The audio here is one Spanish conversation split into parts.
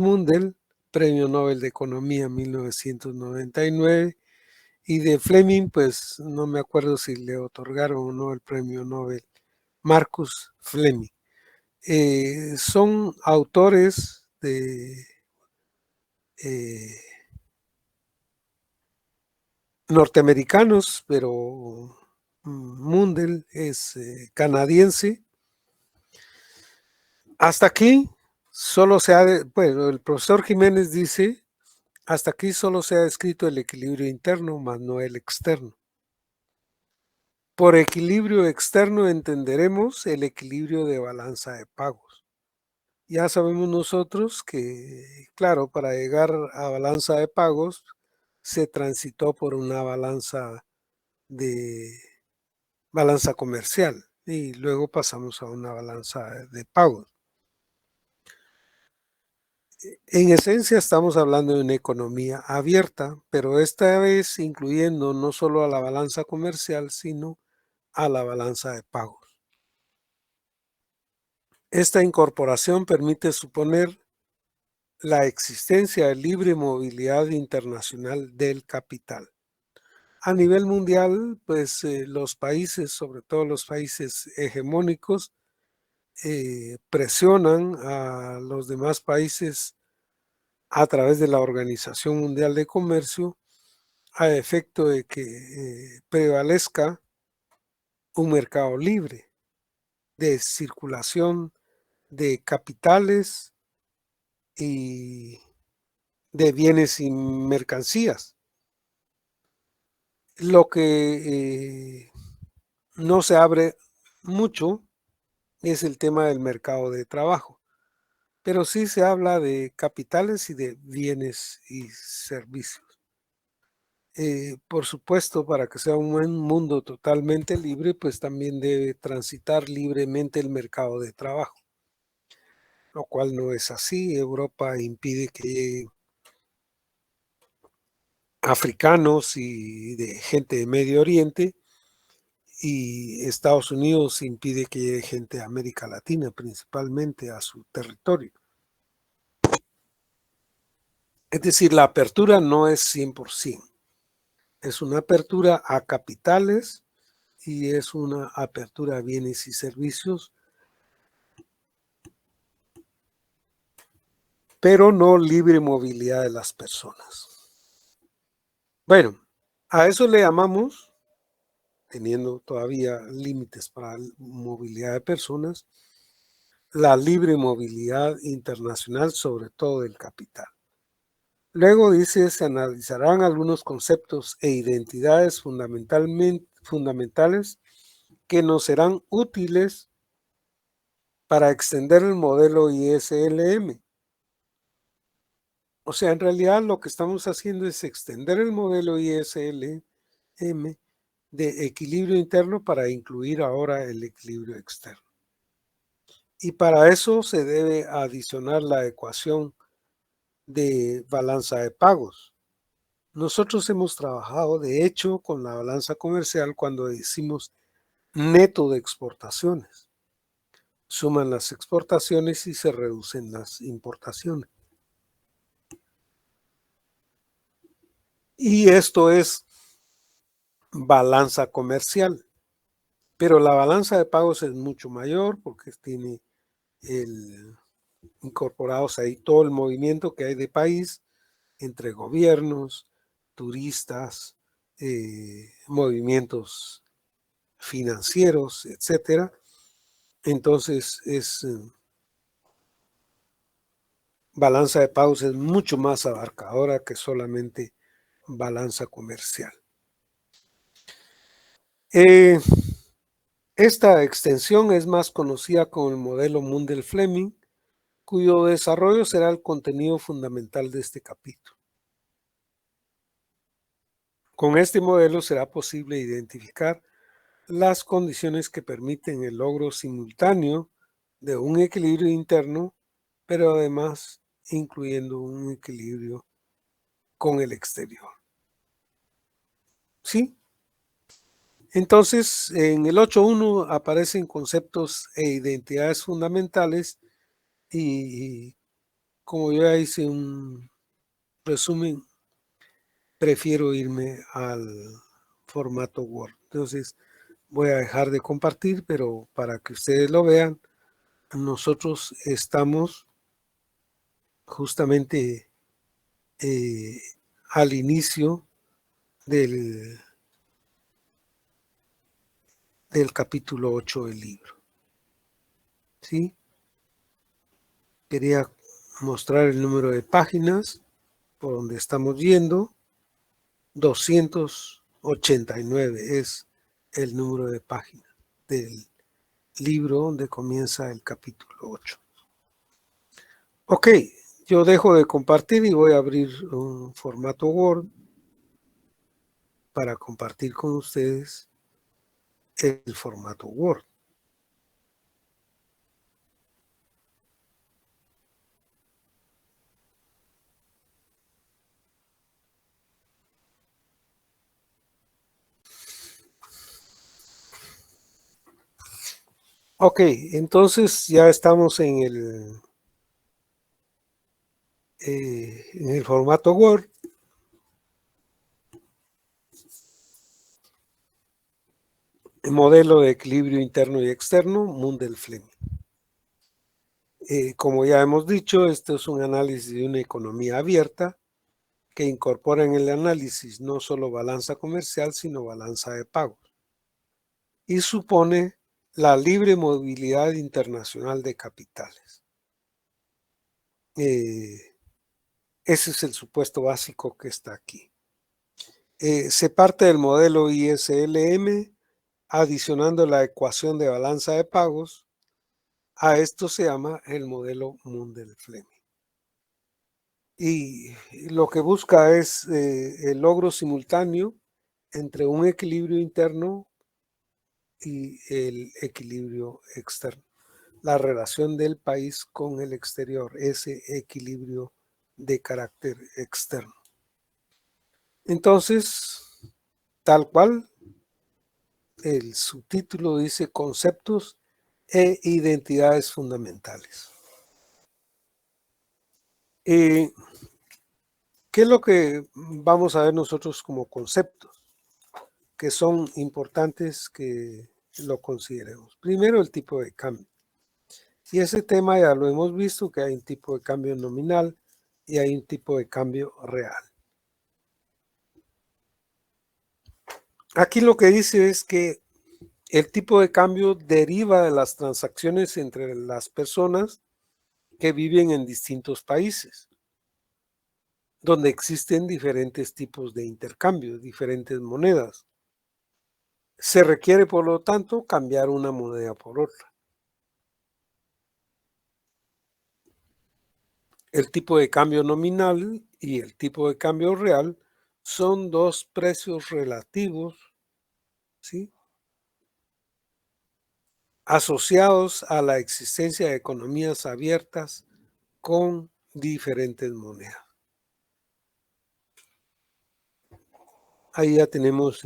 Mundell, Premio Nobel de Economía 1999, y de Fleming, pues no me acuerdo si le otorgaron o no el Premio Nobel, Marcus Fleming. Son autores norteamericanos, pero Mundell es canadiense. Hasta aquí solo bueno, el profesor Jiménez dice, hasta aquí solo se ha descrito el equilibrio interno, más no el externo. Por equilibrio externo entenderemos el equilibrio de balanza de pagos. Ya sabemos nosotros que, claro, para llegar a balanza de pagos se transitó por una balanza comercial y luego pasamos a una balanza de pagos. En esencia estamos hablando de una economía abierta, pero esta vez incluyendo no solo a la balanza comercial, sino a la balanza de pagos. Esta incorporación permite suponer la existencia de libre movilidad internacional del capital. A nivel mundial, pues los países, sobre todo los países hegemónicos, presionan a los demás países a través de la Organización Mundial de Comercio a efecto de que prevalezca un mercado libre de circulación de capitales y de bienes y mercancías. Lo que no se abre mucho es el tema del mercado de trabajo, pero sí se habla de capitales y de bienes y servicios. Por supuesto, para que sea un mundo totalmente libre, pues también debe transitar libremente el mercado de trabajo, lo cual no es así. Europa impide que lleguen africanos y de gente de Medio Oriente, y Estados Unidos impide que llegue gente de América Latina principalmente a su territorio. Es decir, la apertura no es 100%. Es una apertura a capitales y es una apertura a bienes y servicios, pero no libre movilidad de las personas. Bueno, a eso le llamamos, teniendo todavía límites para la movilidad de personas, la libre movilidad internacional, sobre todo del capital. Luego dice, se analizarán algunos conceptos e identidades fundamentales que nos serán útiles para extender el modelo ISLM. O sea, en realidad lo que estamos haciendo es extender el modelo ISLM de equilibrio interno para incluir ahora el equilibrio externo. Y para eso se debe adicionar la ecuación de balanza de pagos. Nosotros hemos trabajado, de hecho, con la balanza comercial cuando decimos neto de exportaciones. Suman las exportaciones y se reducen las importaciones. Y esto es balanza comercial. Pero la balanza de pagos es mucho mayor porque tiene incorporados ahí todo el movimiento que hay de país entre gobiernos, turistas, movimientos financieros, etcétera. Entonces balanza de pagos es mucho más abarcadora que solamente balanza comercial. Esta extensión es más conocida como el modelo Mundell-Fleming, cuyo desarrollo será el contenido fundamental de este capítulo. Con este modelo será posible identificar las condiciones que permiten el logro simultáneo de un equilibrio interno, pero además incluyendo un equilibrio con el exterior. ¿Sí? Entonces, en el 8.1 aparecen conceptos e identidades fundamentales y como yo ya hice un resumen, prefiero irme al formato Word. Entonces voy a dejar de compartir, pero para que ustedes lo vean, nosotros estamos justamente al inicio del capítulo 8 del libro. ¿Sí? Quería mostrar el número de páginas por donde estamos yendo. 289 es el número de páginas del libro donde comienza el capítulo 8. Ok, yo dejo de compartir y voy a abrir un formato Word para compartir con ustedes el formato Word. Ok, entonces ya estamos en el formato Word. El modelo de equilibrio interno y externo, Mundell-Fleming. Como ya hemos dicho, esto es un análisis de una economía abierta que incorpora en el análisis no solo balanza comercial, sino balanza de pagos. Y supone la libre movilidad internacional de capitales. Ese es el supuesto básico que está aquí. Se parte del modelo ISLM adicionando la ecuación de balanza de pagos. A esto se llama el modelo Mundell-Fleming. Y lo que busca es el logro simultáneo entre un equilibrio interno y el equilibrio externo. La relación del país con el exterior, ese equilibrio de carácter externo. Entonces, tal cual, el subtítulo dice conceptos e identidades fundamentales. ¿Qué es lo que vamos a ver nosotros como conceptos que son importantes que lo consideremos? Primero, el tipo de cambio. Y ese tema ya lo hemos visto, que hay un tipo de cambio nominal y hay un tipo de cambio real. Aquí lo que dice es que el tipo de cambio deriva de las transacciones entre las personas que viven en distintos países, donde existen diferentes tipos de intercambio, diferentes monedas. Se requiere, por lo tanto, cambiar una moneda por otra. El tipo de cambio nominal y el tipo de cambio real son dos precios relativos, ¿sí?, asociados a la existencia de economías abiertas con diferentes monedas. Ahí ya tenemos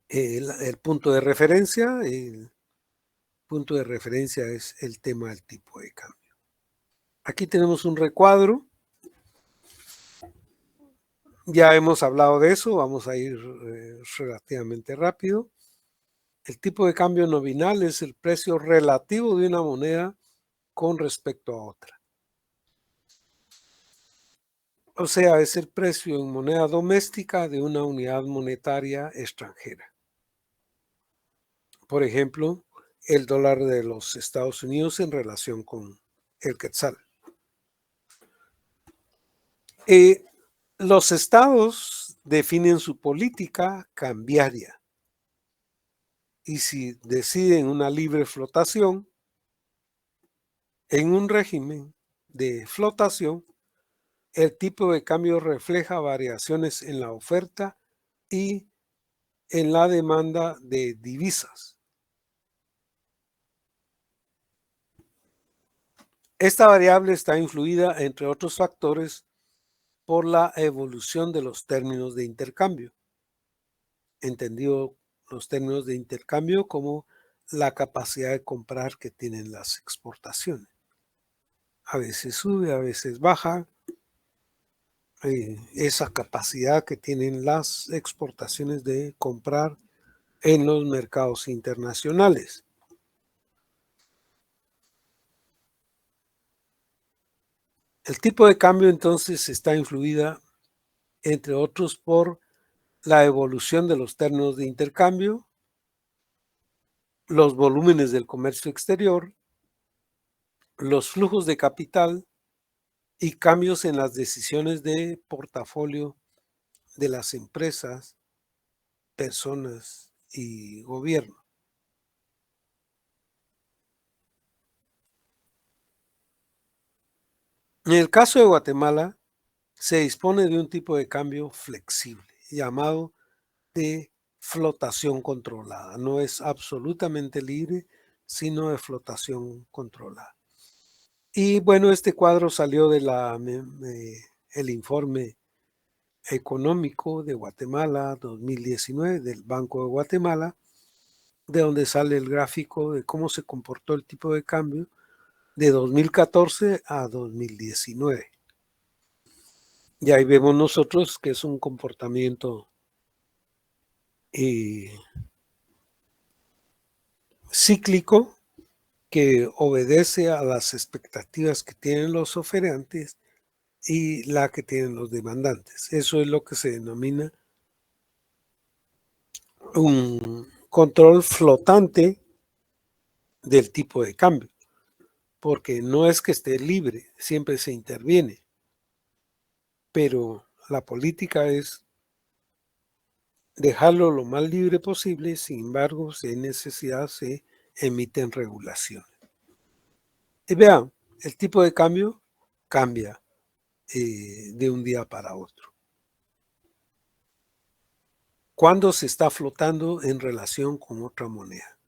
el punto de referencia. El punto de referencia es el tema del tipo de cambio. Aquí tenemos un recuadro. Ya hemos hablado de eso, vamos a ir relativamente rápido. El tipo de cambio nominal es el precio relativo de una moneda con respecto a otra. O sea, es el precio en moneda doméstica de una unidad monetaria extranjera. Por ejemplo, el dólar de los Estados Unidos en relación con el quetzal. Los estados definen su política cambiaria y si deciden una libre flotación, en un régimen de flotación, el tipo de cambio refleja variaciones en la oferta y en la demanda de divisas. Esta variable está influida, entre otros factores, por la evolución de los términos de intercambio. Entendido los términos de intercambio como la capacidad de comprar que tienen las exportaciones. a veces sube, a veces baja. Esa capacidad que tienen las exportaciones de comprar en los mercados internacionales. El tipo de cambio entonces está influida, entre otros, por la evolución de los términos de intercambio, los volúmenes del comercio exterior, los flujos de capital y cambios en las decisiones de portafolio de las empresas, personas y gobierno. En el caso de Guatemala, se dispone de un tipo de cambio flexible llamado de flotación controlada. No es absolutamente libre, sino de flotación controlada. Y bueno, este cuadro salió de el informe económico de Guatemala 2019 del Banco de Guatemala, de donde sale el gráfico de cómo se comportó el tipo de cambio de 2014 a 2019. Y ahí vemos nosotros que es un comportamiento cíclico que obedece a las expectativas que tienen los oferentes y la que tienen los demandantes. Eso es lo que se denomina un control flotante del tipo de cambio, porque no es que esté libre, siempre se interviene, pero la política es dejarlo lo más libre posible. Sin embargo, si hay necesidad, se emiten regulaciones. Y vean, el tipo de cambio cambia de un día para otro. Cuando se está flotando en relación con otra moneda.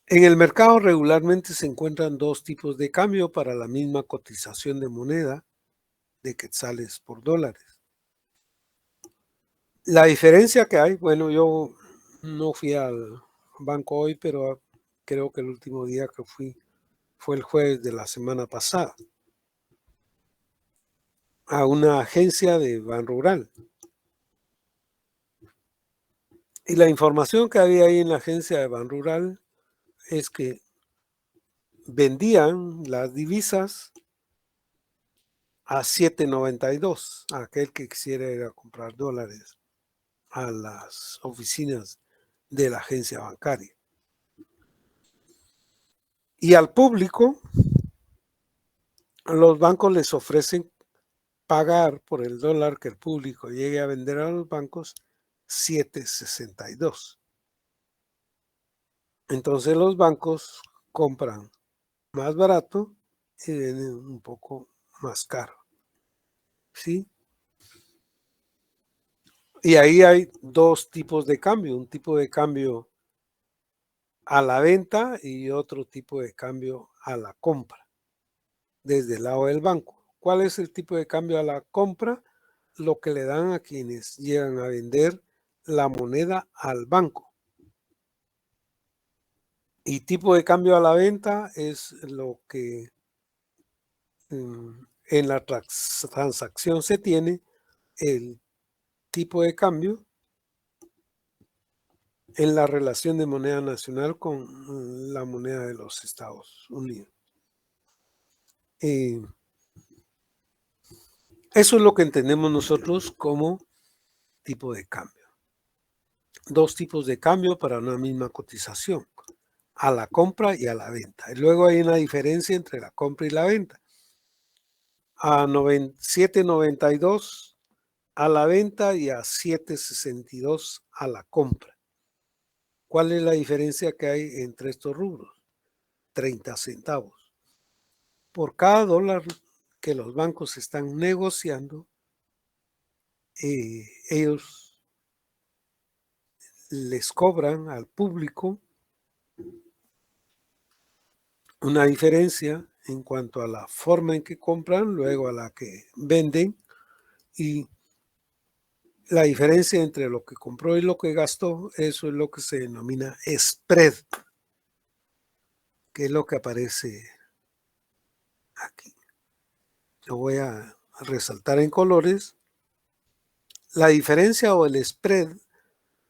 En el mercado regularmente se encuentran dos tipos de cambio para la misma cotización de moneda de quetzales por dólares. La diferencia que hay, bueno, yo no fui al banco hoy, pero creo que el último día que fui fue el jueves de la semana pasada a una agencia de Banrural. Y la información que había ahí en la agencia de Banrural es que vendían las divisas a 7.92 a aquel que quisiera ir a comprar dólares a las oficinas de la agencia bancaria. Y al público, los bancos les ofrecen pagar por el dólar que el público llegue a vender a los bancos 7.62. Entonces los bancos compran más barato y venden un poco más caro. ¿Sí? Y ahí hay dos tipos de cambio, un tipo de cambio a la venta y otro tipo de cambio a la compra desde el lado del banco. ¿Cuál es el tipo de cambio a la compra? Lo que le dan a quienes llegan a vender la moneda al banco. Y tipo de cambio a la venta es lo que en la transacción se tiene el tipo de cambio en la relación de moneda nacional con la moneda de los Estados Unidos. Eso es lo que entendemos nosotros como tipo de cambio. Dos tipos de cambio para una misma cotización, a la compra y a la venta. Y luego hay una diferencia entre la compra y la venta. A 7.92 a la venta y a 7.62 a la compra. ¿Cuál es la diferencia que hay entre estos rubros? 30 centavos. Por cada dólar que los bancos están negociando, ellos les cobran al público una diferencia en cuanto a la forma en que compran, luego a la que venden, y la diferencia entre lo que compró y lo que gastó, eso es lo que se denomina spread, que es lo que aparece lo voy a resaltar en colores. La diferencia o el spread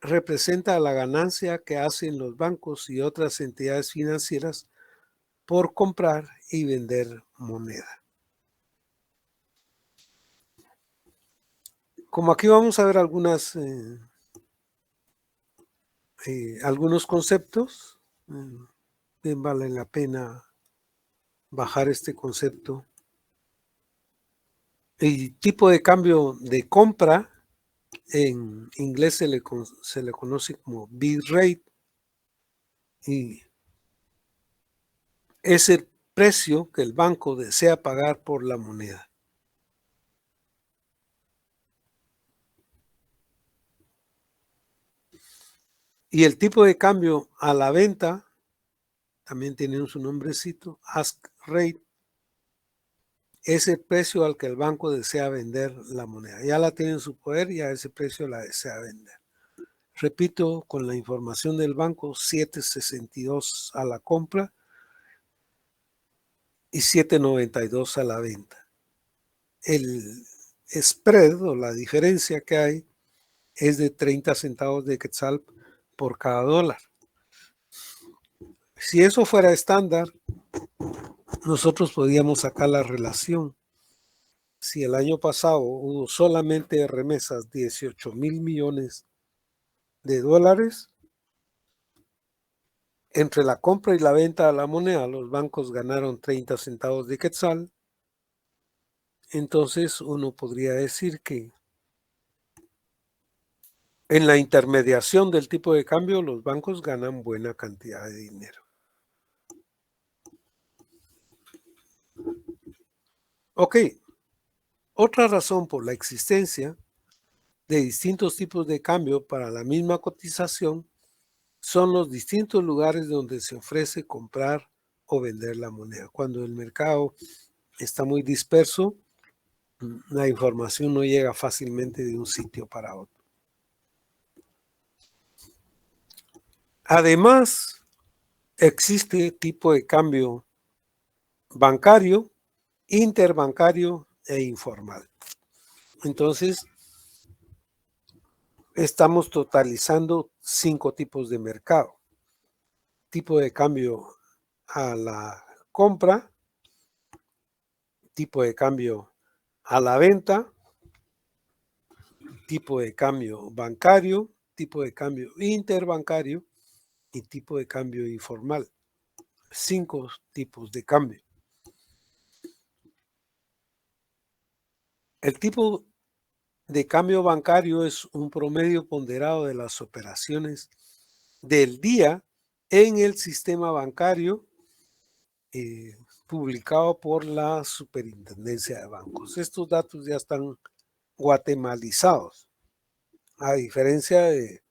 representa la ganancia que hacen los bancos y otras entidades financieras por comprar y vender moneda. Como aquí vamos a ver algunos conceptos, bien vale la pena bajar este concepto. El tipo de cambio de compra, en inglés se le conoce como bid rate, y es el precio que el banco desea pagar por la moneda. Y el tipo de cambio a la venta también tiene su nombrecito, ask rate, es el precio al que el banco desea vender la moneda. Ya la tiene en su poder y a ese precio la desea vender. Repito, con la información del banco, 7.62 a la compra y 7.92 a la venta. El spread o la diferencia que hay es de 30 centavos de quetzal por cada dólar. Si eso fuera estándar, nosotros podíamos sacar la relación. Si el año pasado hubo solamente remesas 18,000 millones de dólares, entre la compra y la venta de la moneda, los bancos ganaron 30 centavos de quetzal. Entonces uno podría decir que en la intermediación del tipo de cambio, los bancos ganan buena cantidad de dinero. Ok, otra razón por la existencia de distintos tipos de cambio para la misma cotización son los distintos lugares donde se ofrece comprar o vender la moneda. Cuando el mercado está muy disperso, la información no llega fácilmente de un sitio para otro. Además, existe tipo de cambio bancario, interbancario e informal. Entonces, estamos totalizando 5 tipos de mercado. Tipo de cambio a la compra, tipo de cambio a la venta, tipo de cambio bancario, tipo de cambio interbancario y tipo de cambio informal. 5 tipos de cambio. El tipo de cambio bancario es un promedio ponderado de las operaciones del día en el sistema bancario publicado por la Superintendencia de Bancos. Estos datos ya están guatemalizados, a diferencia de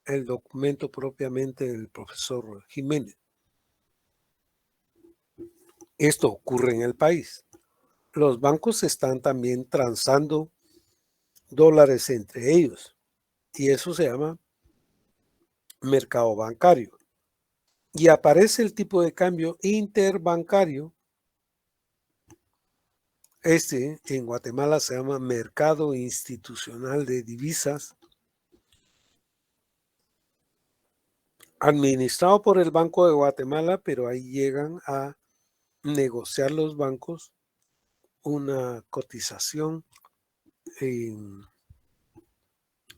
el documento propiamente del profesor Jiménez. Esto ocurre en el país. Los bancos están también transando dólares entre ellos y eso se llama mercado bancario. Y aparece el tipo de cambio interbancario. Este en Guatemala se llama mercado institucional de divisas, administrado por el Banco de Guatemala, pero ahí llegan a negociar los bancos una cotización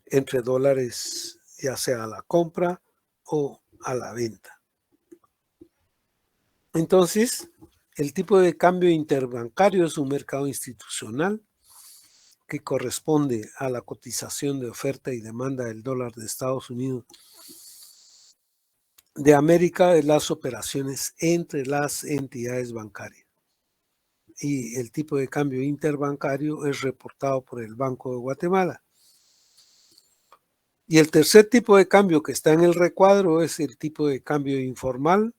entre dólares, ya sea a la compra o a la venta. Entonces, el tipo de cambio interbancario es un mercado institucional que corresponde a la cotización de oferta y demanda del dólar de Estados Unidos de América de las operaciones entre las entidades bancarias. Y el tipo de cambio interbancario es reportado por el Banco de Guatemala. Y el tercer tipo de cambio que está en el recuadro es el tipo de cambio informal.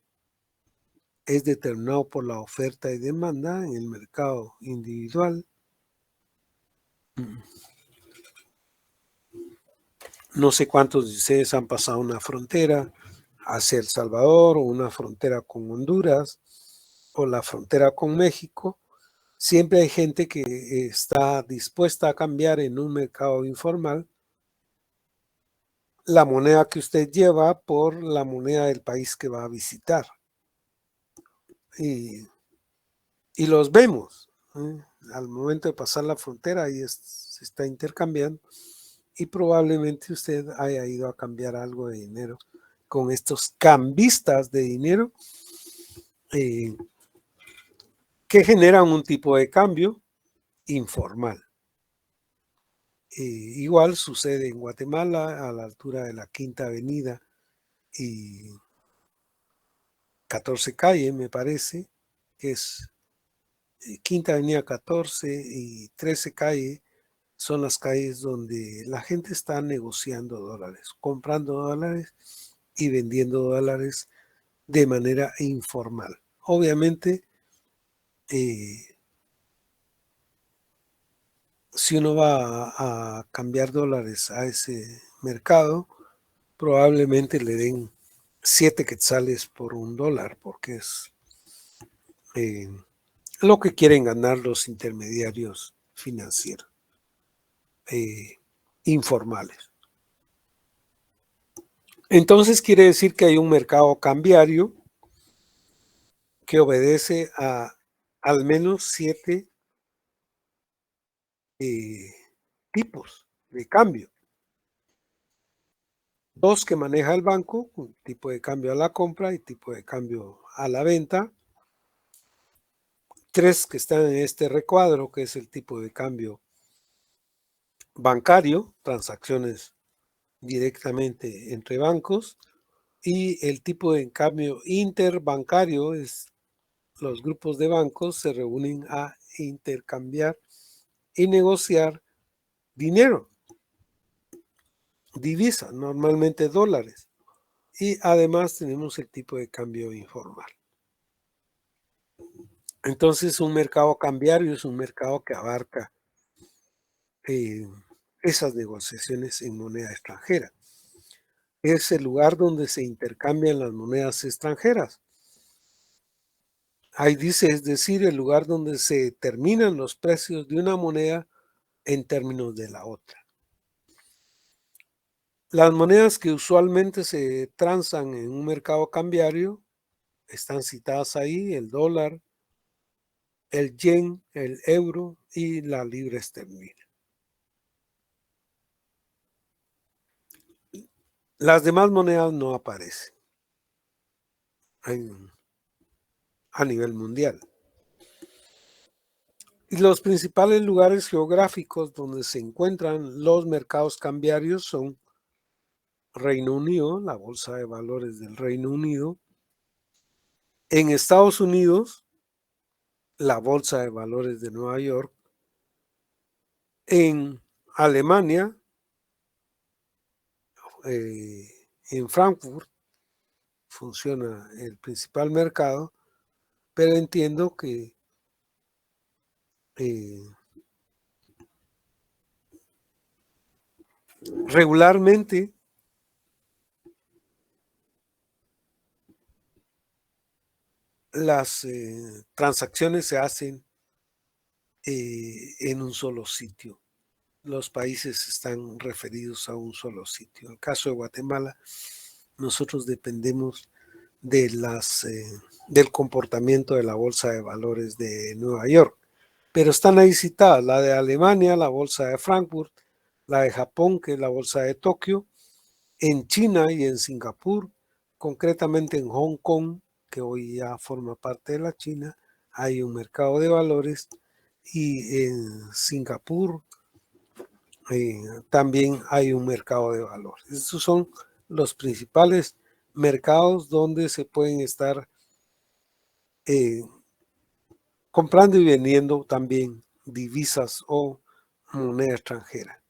Es determinado por la oferta y demanda en el mercado individual. No sé cuántos de ustedes han pasado una frontera hacia El Salvador o una frontera con Honduras o la frontera con México siempre hay gente que está dispuesta a cambiar en un mercado informal la moneda que usted lleva por la moneda del país que va a visitar. Y los vemos, ¿eh? Al momento de pasar la frontera, ahí se está intercambiando y probablemente usted haya ido a cambiar algo de dinero con estos cambistas de dinero que generan un tipo de cambio informal. Igual sucede en Guatemala, a la altura de la Quinta Avenida y 14 Calle, me parece, que es Quinta Avenida 14 y 13 Calle, son las calles donde la gente está negociando dólares, comprando dólares y vendiendo dólares de manera informal. Obviamente, si uno va a cambiar dólares a ese mercado, probablemente le den 7 quetzales por $1, porque es lo que quieren ganar los intermediarios financieros informales. Entonces quiere decir que hay un mercado cambiario que obedece a al menos 7 tipos de cambio. 2 que maneja el banco, un tipo de cambio a la compra y tipo de cambio a la venta. 3 que están en este recuadro, que es el tipo de cambio bancario, transacciones directamente entre bancos, y el tipo de cambio interbancario es los grupos de bancos se reúnen a intercambiar y negociar dinero, divisa, normalmente dólares. Y además tenemos el tipo de cambio informal. Entonces un mercado cambiario es un mercado que abarca esas negociaciones en moneda extranjera. Es el lugar donde se intercambian las monedas extranjeras. Ahí dice, es decir, el lugar donde se determinan los precios de una moneda en términos de la otra. Las monedas que usualmente se transan en un mercado cambiario están citadas ahí: el dólar, el yen, el euro y la libra esterlina. Las demás monedas no aparecen a nivel mundial. Y los principales lugares geográficos donde se encuentran los mercados cambiarios son Reino Unido, la Bolsa de Valores del Reino Unido; en Estados Unidos, la Bolsa de Valores de Nueva York; en Alemania, en Frankfurt funciona el principal mercado, pero entiendo que regularmente las transacciones se hacen en un solo sitio. Los países están referidos a un solo sitio. En el caso de Guatemala, nosotros dependemos de del comportamiento de la Bolsa de Valores de Nueva York, pero están ahí citadas la de Alemania, la Bolsa de Frankfurt, la de Japón, que es la Bolsa de Tokio; en China y en Singapur, concretamente en Hong Kong, que hoy ya forma parte de la China, hay un mercado de valores, y en Singapur también hay un mercado de valores. Estos son los principales mercados donde se pueden estar comprando y vendiendo también divisas o moneda extranjera.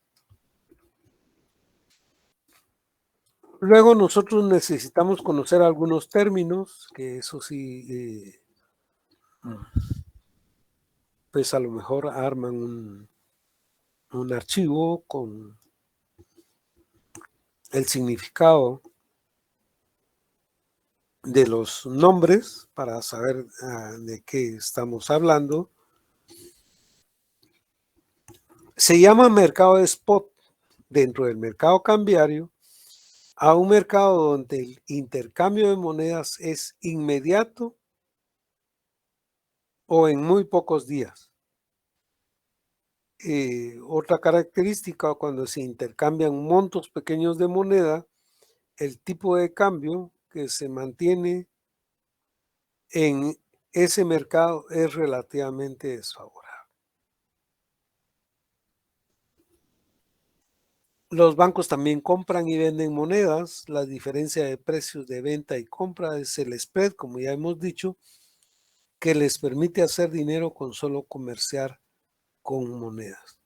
Luego nosotros necesitamos conocer algunos términos, que eso sí, pues a lo mejor arman un archivo con el significado de los nombres para saber de qué estamos hablando. Se llama mercado de spot dentro del mercado cambiario a un mercado donde el intercambio de monedas es inmediato o en muy pocos días. Otra característica, cuando se intercambian montos pequeños de moneda, el tipo de cambio que se mantiene en ese mercado es relativamente desfavorable. Los bancos también compran y venden monedas. La diferencia de precios de venta y compra es el spread, como ya hemos dicho, que les permite hacer dinero con solo comerciar con monedas.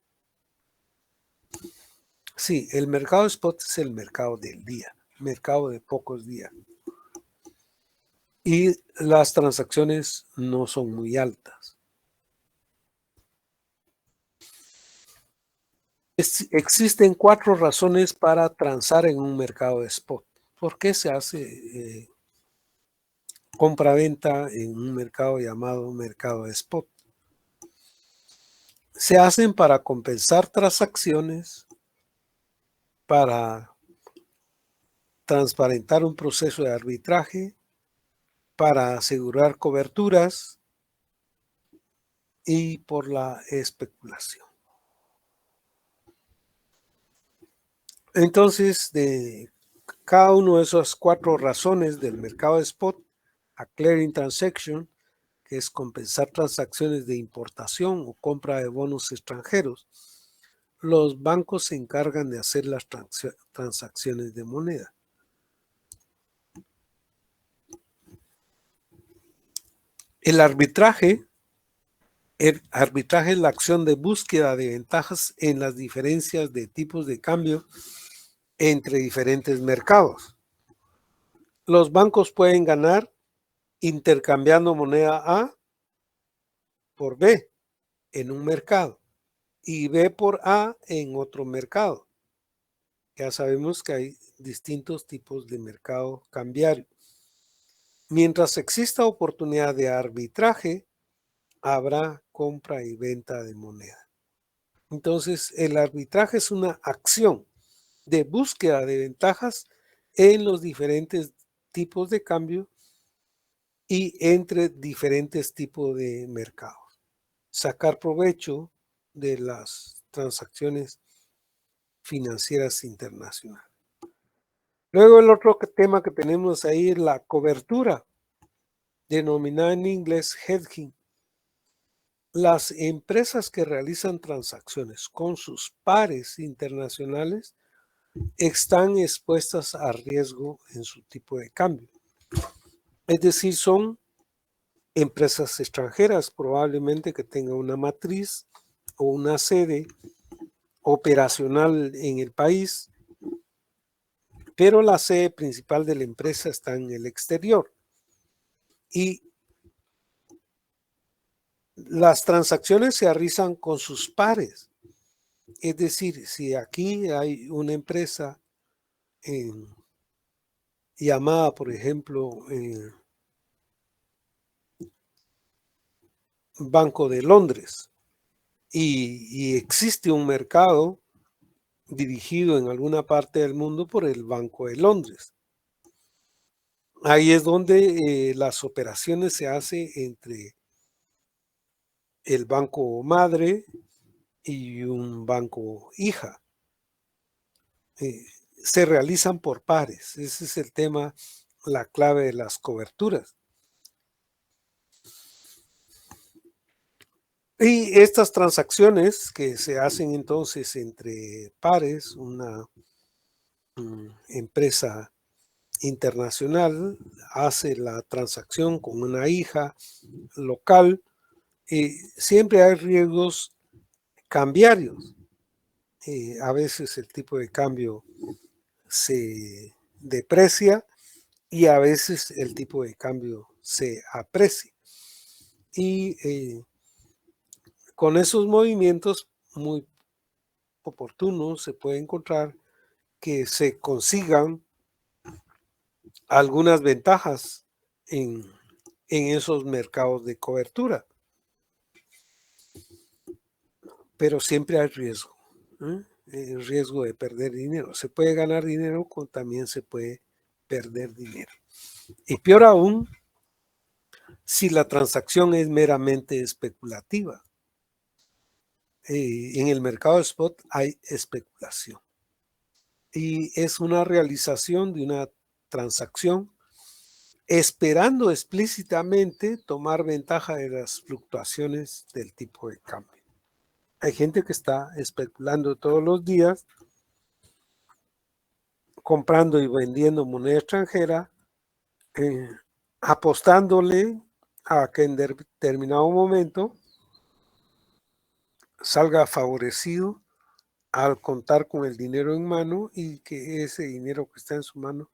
Sí, el mercado spot es el mercado del día, mercado de pocos días. Y las transacciones no son muy altas. Existen 4 razones para transar en un mercado de spot. ¿Por qué se hace compra-venta en un mercado llamado mercado de spot? Se hacen para compensar transacciones, para transparentar un proceso de arbitraje, para asegurar coberturas y por la especulación. Entonces, de cada una de esas 4 razones del mercado de spot, a clearing transaction, que es compensar transacciones de importación o compra de bonos extranjeros, los bancos se encargan de hacer las transacciones de moneda. El arbitraje es la acción de búsqueda de ventajas en las diferencias de tipos de cambio entre diferentes mercados. Los bancos pueden ganar intercambiando moneda A por B en un mercado y B por A en otro mercado. Ya sabemos que hay distintos tipos de mercado cambiario. Mientras exista oportunidad de arbitraje, habrá compra y venta de moneda. Entonces, el arbitraje es una acción de búsqueda de ventajas en los diferentes tipos de cambio y entre diferentes tipos de mercados. Sacar provecho de las transacciones financieras internacionales. Luego el otro tema que tenemos ahí es la cobertura, denominada en inglés hedging. Las empresas que realizan transacciones con sus pares internacionales están expuestas a riesgo en su tipo de cambio. Es decir, son empresas extranjeras, probablemente que tengan una matriz o una sede operacional en el país, pero la sede principal de la empresa está en el exterior. Y las transacciones se realizan con sus pares. Es decir, si aquí hay una empresa llamada, por ejemplo, Banco de Londres, y existe un mercado dirigido en alguna parte del mundo por el Banco de Londres. Ahí es donde las operaciones se hacen entre el banco madre y un banco hija. Se realizan por pares. Ese es el tema, la clave de las coberturas. Y estas transacciones que se hacen entonces entre pares, una empresa internacional hace la transacción con una hija local, siempre hay riesgos cambiarios. A veces el tipo de cambio se deprecia y a veces el tipo de cambio se aprecia. Y con esos movimientos muy oportunos se puede encontrar que se consigan algunas ventajas en esos mercados de cobertura. pero siempre hay riesgo, el riesgo de perder dinero. Se puede ganar dinero, también se puede perder dinero. Y peor aún, si la transacción es meramente especulativa. En el mercado spot hay especulación y es una realización de una transacción esperando explícitamente tomar ventaja de las fluctuaciones del tipo de cambio. Hay gente que está especulando todos los días, comprando y vendiendo moneda extranjera, apostándole a que en determinado momento salga favorecido al contar con el dinero en mano y que ese dinero que está en su mano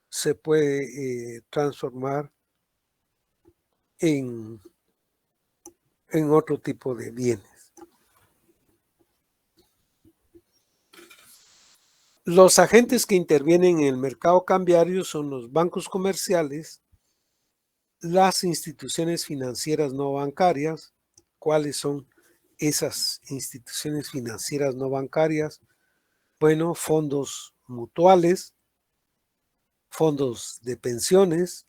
se puede transformar en otro tipo de bienes. Los agentes que intervienen en el mercado cambiario son los bancos comerciales, las instituciones financieras no bancarias. ¿Cuáles son esas instituciones financieras no bancarias? Bueno, fondos mutuales, fondos de pensiones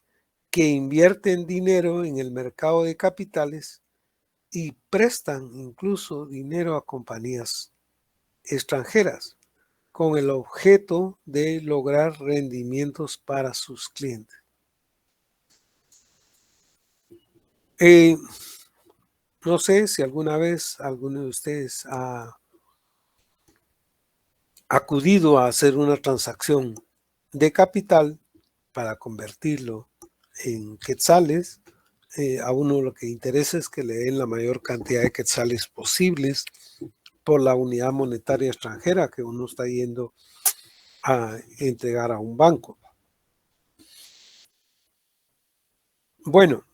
que invierten dinero en el mercado de capitales y prestan incluso dinero a compañías extranjeras con el objeto de lograr rendimientos para sus clientes. No sé si alguna vez alguno de ustedes ha acudido a hacer una transacción de capital para convertirlo en quetzales. A uno lo que interesa es que le den la mayor cantidad de quetzales posibles por la unidad monetaria extranjera que uno está yendo a entregar a un banco. Bueno,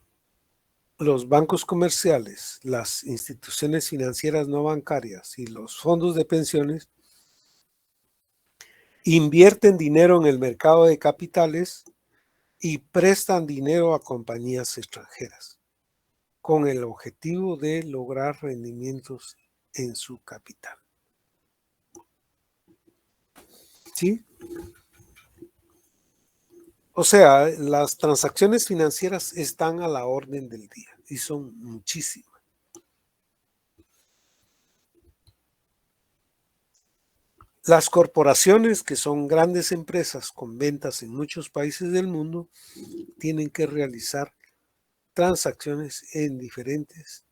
los bancos comerciales, las instituciones financieras no bancarias y los fondos de pensiones invierten dinero en el mercado de capitales y prestan dinero a compañías extranjeras con el objetivo de lograr rendimientos en su capital. ¿Sí? O sea, las transacciones financieras están a la orden del día y son muchísimas. Las corporaciones, que son grandes empresas con ventas en muchos países del mundo, tienen que realizar transacciones en diferentes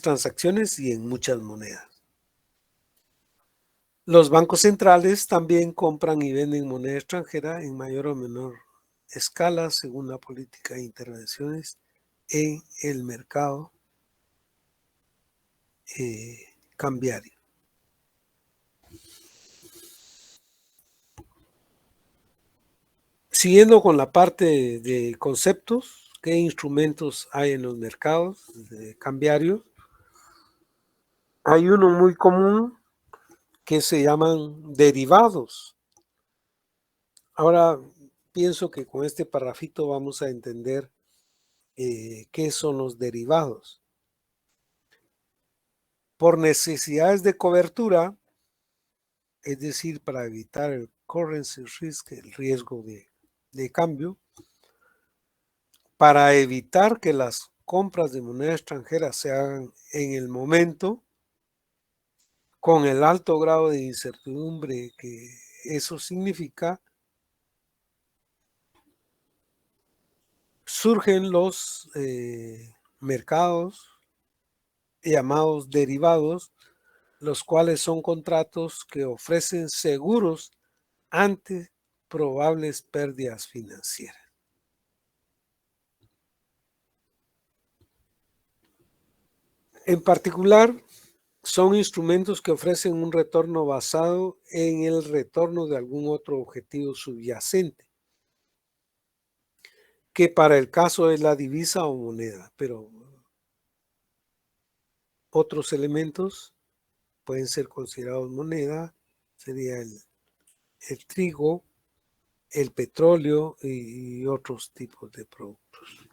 transacciones y en muchas monedas. Los bancos centrales también compran y venden moneda extranjera en mayor o menor escala según la política de intervenciones en el mercado cambiario. Siguiendo con la parte de conceptos, ¿qué instrumentos hay en los mercados cambiarios? Hay uno muy común que se llaman derivados. Ahora pienso que con este parrafito vamos a entender qué son los derivados. Por necesidades de cobertura, es decir, para evitar el currency risk, el riesgo de cambio, para evitar que las compras de moneda extranjera se hagan en el momento, con el alto grado de incertidumbre que eso significa, surgen los mercados llamados derivados, los cuales son contratos que ofrecen seguros ante probables pérdidas financieras. En particular, son instrumentos que ofrecen un retorno basado en el retorno de algún otro objetivo subyacente, que para el caso es la divisa o moneda, pero otros elementos pueden ser considerados moneda, sería el trigo, el petróleo y otros tipos de productos.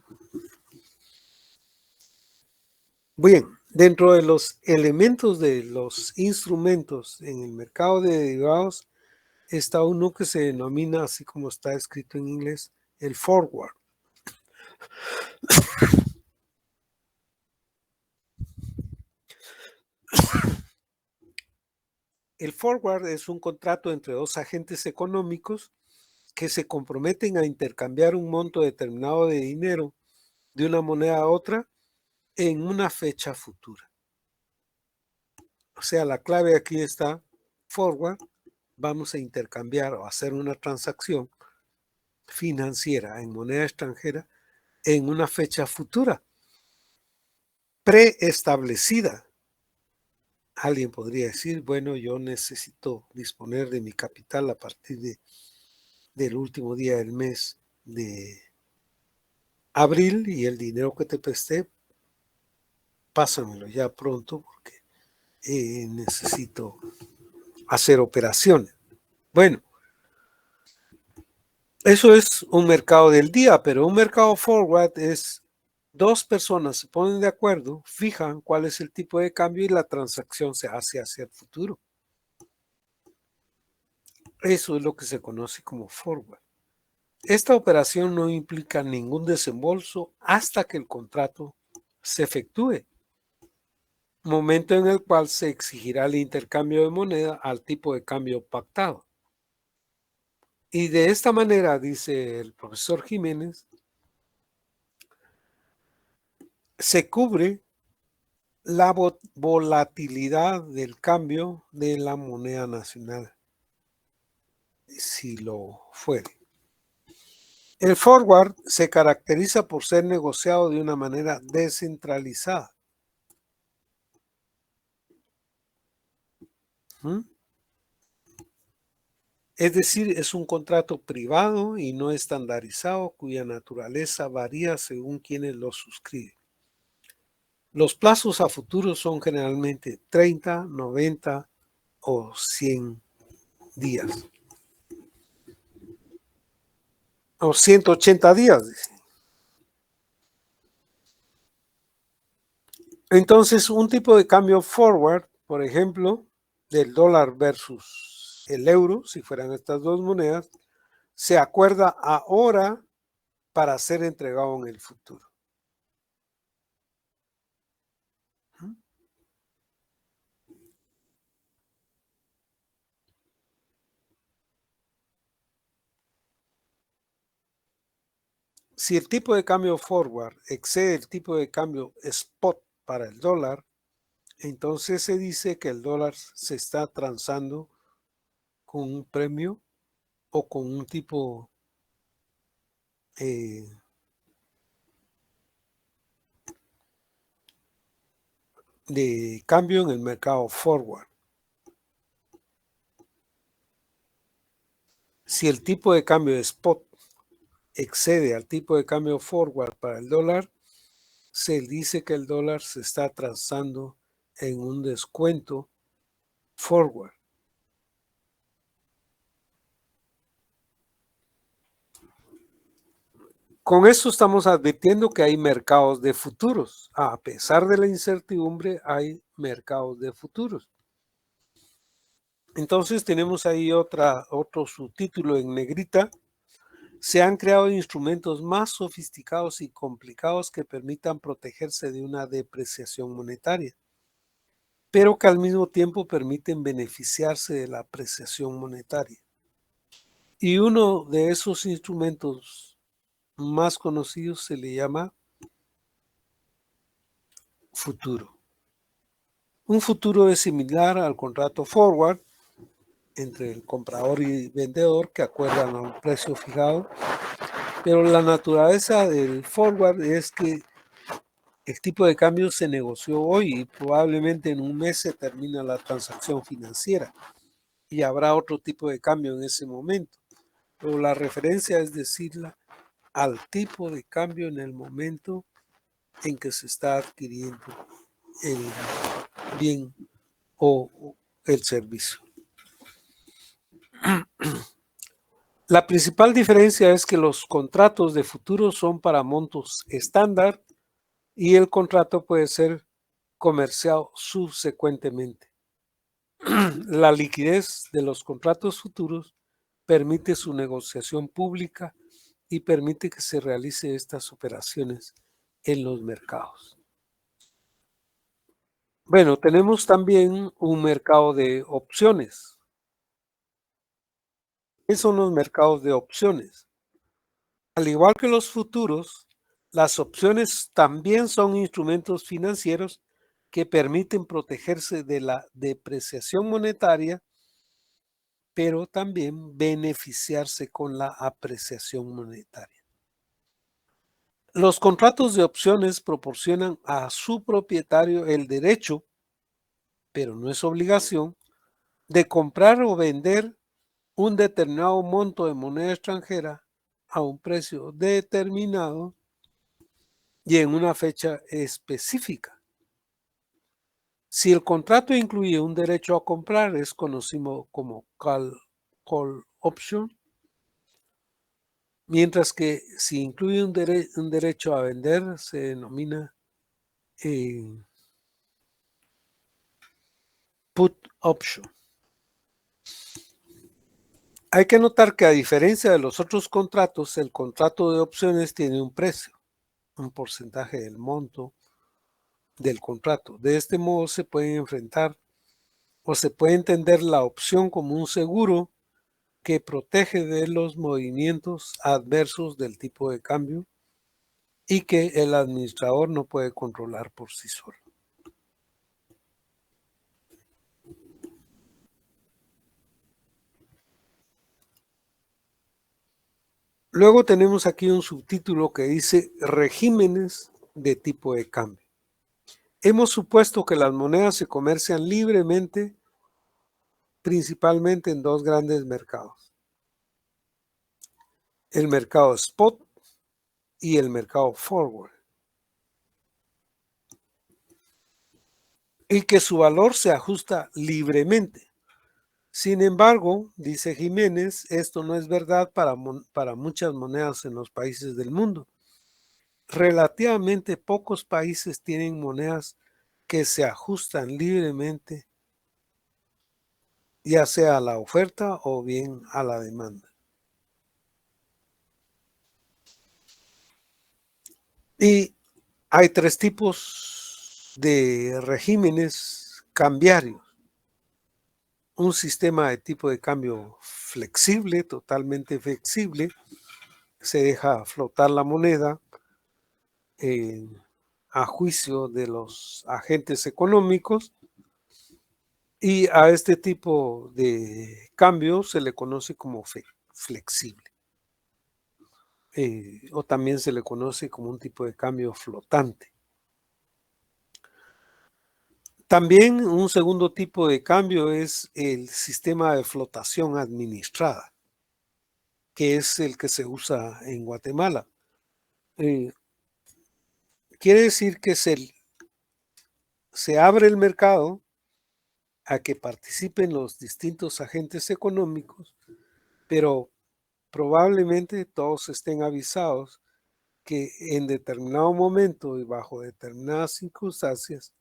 Bien, dentro de los elementos de los instrumentos en el mercado de derivados está uno que se denomina, así como está escrito en inglés, el forward. El forward es un contrato entre dos agentes económicos que se comprometen a intercambiar un monto determinado de dinero de una moneda a otra en una fecha futura. O sea, la clave aquí está forward. Vamos a intercambiar o hacer una transacción financiera en moneda extranjera en una fecha futura, preestablecida. Alguien podría decir, bueno, yo necesito disponer de mi capital a partir del último día del mes de abril y el dinero que te presté, pásamelo ya pronto porque necesito hacer operaciones. Bueno, eso es un mercado del día, pero un mercado forward es dos personas se ponen de acuerdo, fijan cuál es el tipo de cambio y la transacción se hace hacia el futuro. Eso es lo que se conoce como forward. Esta operación no implica ningún desembolso hasta que el contrato se efectúe, momento en el cual se exigirá el intercambio de moneda al tipo de cambio pactado. Y de esta manera, dice el profesor Jiménez, se cubre la volatilidad del cambio de la moneda nacional, si lo fuere. El forward se caracteriza por ser negociado de una manera descentralizada. ¿Mm? Es decir, es un contrato privado y no estandarizado cuya naturaleza varía según quienes lo suscriben. Los plazos a futuro son generalmente 30, 90 o 100 días. O 180 días. Entonces, un tipo de cambio forward, por ejemplo, del dólar versus el euro, si fueran estas dos monedas, se acuerda ahora para ser entregado en el futuro. Si el tipo de cambio forward excede el tipo de cambio spot para el dólar, entonces se dice que el dólar se está transando con un premio o con un tipo de cambio en el mercado forward. Si el tipo de cambio de spot excede al tipo de cambio forward para el dólar, se dice que el dólar se está transando en un descuento forward. Con esto estamos advirtiendo que hay mercados de futuros. A pesar de la incertidumbre, hay mercados de futuros. Entonces tenemos ahí otro subtítulo en negrita. Se han creado instrumentos más sofisticados y complicados que permitan protegerse de una depreciación monetaria, pero que al mismo tiempo permiten beneficiarse de la apreciación monetaria. Y uno de esos instrumentos más conocidos se le llama futuro. Un futuro es similar al contrato forward entre el comprador y vendedor que acuerdan a un precio fijado, pero la naturaleza del forward es que el tipo de cambio se negoció hoy y probablemente en un mes se termina la transacción financiera y habrá otro tipo de cambio en ese momento. Pero la referencia es decirla al tipo de cambio en el momento en que se está adquiriendo el bien o el servicio. La principal diferencia es que los contratos de futuro son para montos estándar y el contrato puede ser comerciado subsecuentemente. La liquidez de los contratos futuros permite su negociación pública y permite que se realice estas operaciones en los mercados. Bueno, tenemos también un mercado de opciones. ¿Qué son los mercados de opciones? Al igual que los futuros, las opciones también son instrumentos financieros que permiten protegerse de la depreciación monetaria, pero también beneficiarse con la apreciación monetaria. Los contratos de opciones proporcionan a su propietario el derecho, pero no es obligación, de comprar o vender un determinado monto de moneda extranjera a un precio determinado y en una fecha específica. Si el contrato incluye un derecho a comprar, es conocido como call option, mientras que si incluye un derecho a vender, se denomina put option. Hay que notar que a diferencia de los otros contratos, el contrato de opciones tiene un precio, un porcentaje del monto del contrato. De este modo se puede enfrentar o se puede entender la opción como un seguro que protege de los movimientos adversos del tipo de cambio y que el administrador no puede controlar por sí solo. Luego tenemos aquí un subtítulo que dice regímenes de tipo de cambio. Hemos supuesto que las monedas se comercian libremente, principalmente en dos grandes mercados: el mercado spot y el mercado forward, y que su valor se ajusta libremente. Sin embargo, dice Jiménez, esto no es verdad para muchas monedas en los países del mundo. Relativamente pocos países tienen monedas que se ajustan libremente, ya sea a la oferta o bien a la demanda. Y hay tres tipos de regímenes cambiarios: un sistema de tipo de cambio flexible, totalmente flexible, se deja flotar la moneda a juicio de los agentes económicos, y a este tipo de cambio se le conoce como flexible, o también se le conoce como un tipo de cambio flotante. También un segundo tipo de cambio es el sistema de flotación administrada, que es el que se usa en Guatemala. Quiere decir que se abre el mercado a que participen los distintos agentes económicos, pero probablemente todos estén avisados que en determinado momento y bajo determinadas circunstancias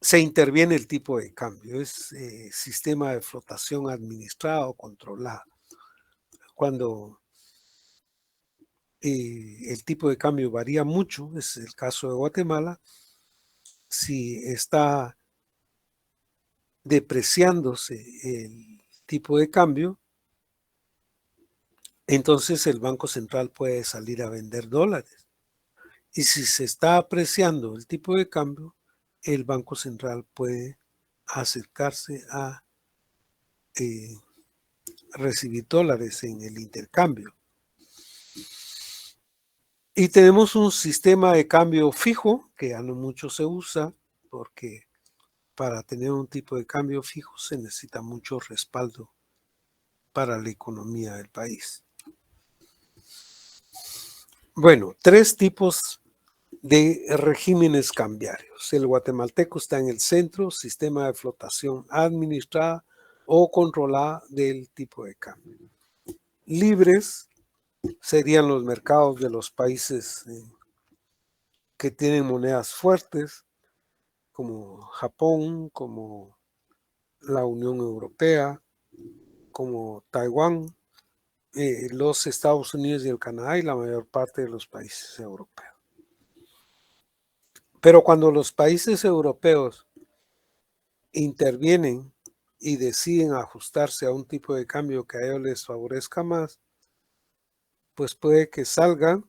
se interviene el tipo de cambio. Es sistema de flotación administrado, controlado. Cuando el tipo de cambio varía mucho, es el caso de Guatemala, si está depreciándose el tipo de cambio, entonces el Banco Central puede salir a vender dólares. Y si se está apreciando el tipo de cambio, el Banco Central puede acercarse a recibir dólares en el intercambio. Y tenemos un sistema de cambio fijo, que ya no mucho se usa, porque para tener un tipo de cambio fijo se necesita mucho respaldo para la economía del país. Bueno, tres tipos de regímenes cambiarios. El guatemalteco está en el centro: sistema de flotación administrada o controlada del tipo de cambio. Libres, serían los mercados de los países que tienen monedas fuertes, como Japón, como la Unión Europea, como Taiwán, los Estados Unidos y el Canadá y la mayor parte de los países europeos. Pero cuando los países europeos intervienen y deciden ajustarse a un tipo de cambio que a ellos les favorezca más, pues puede que salgan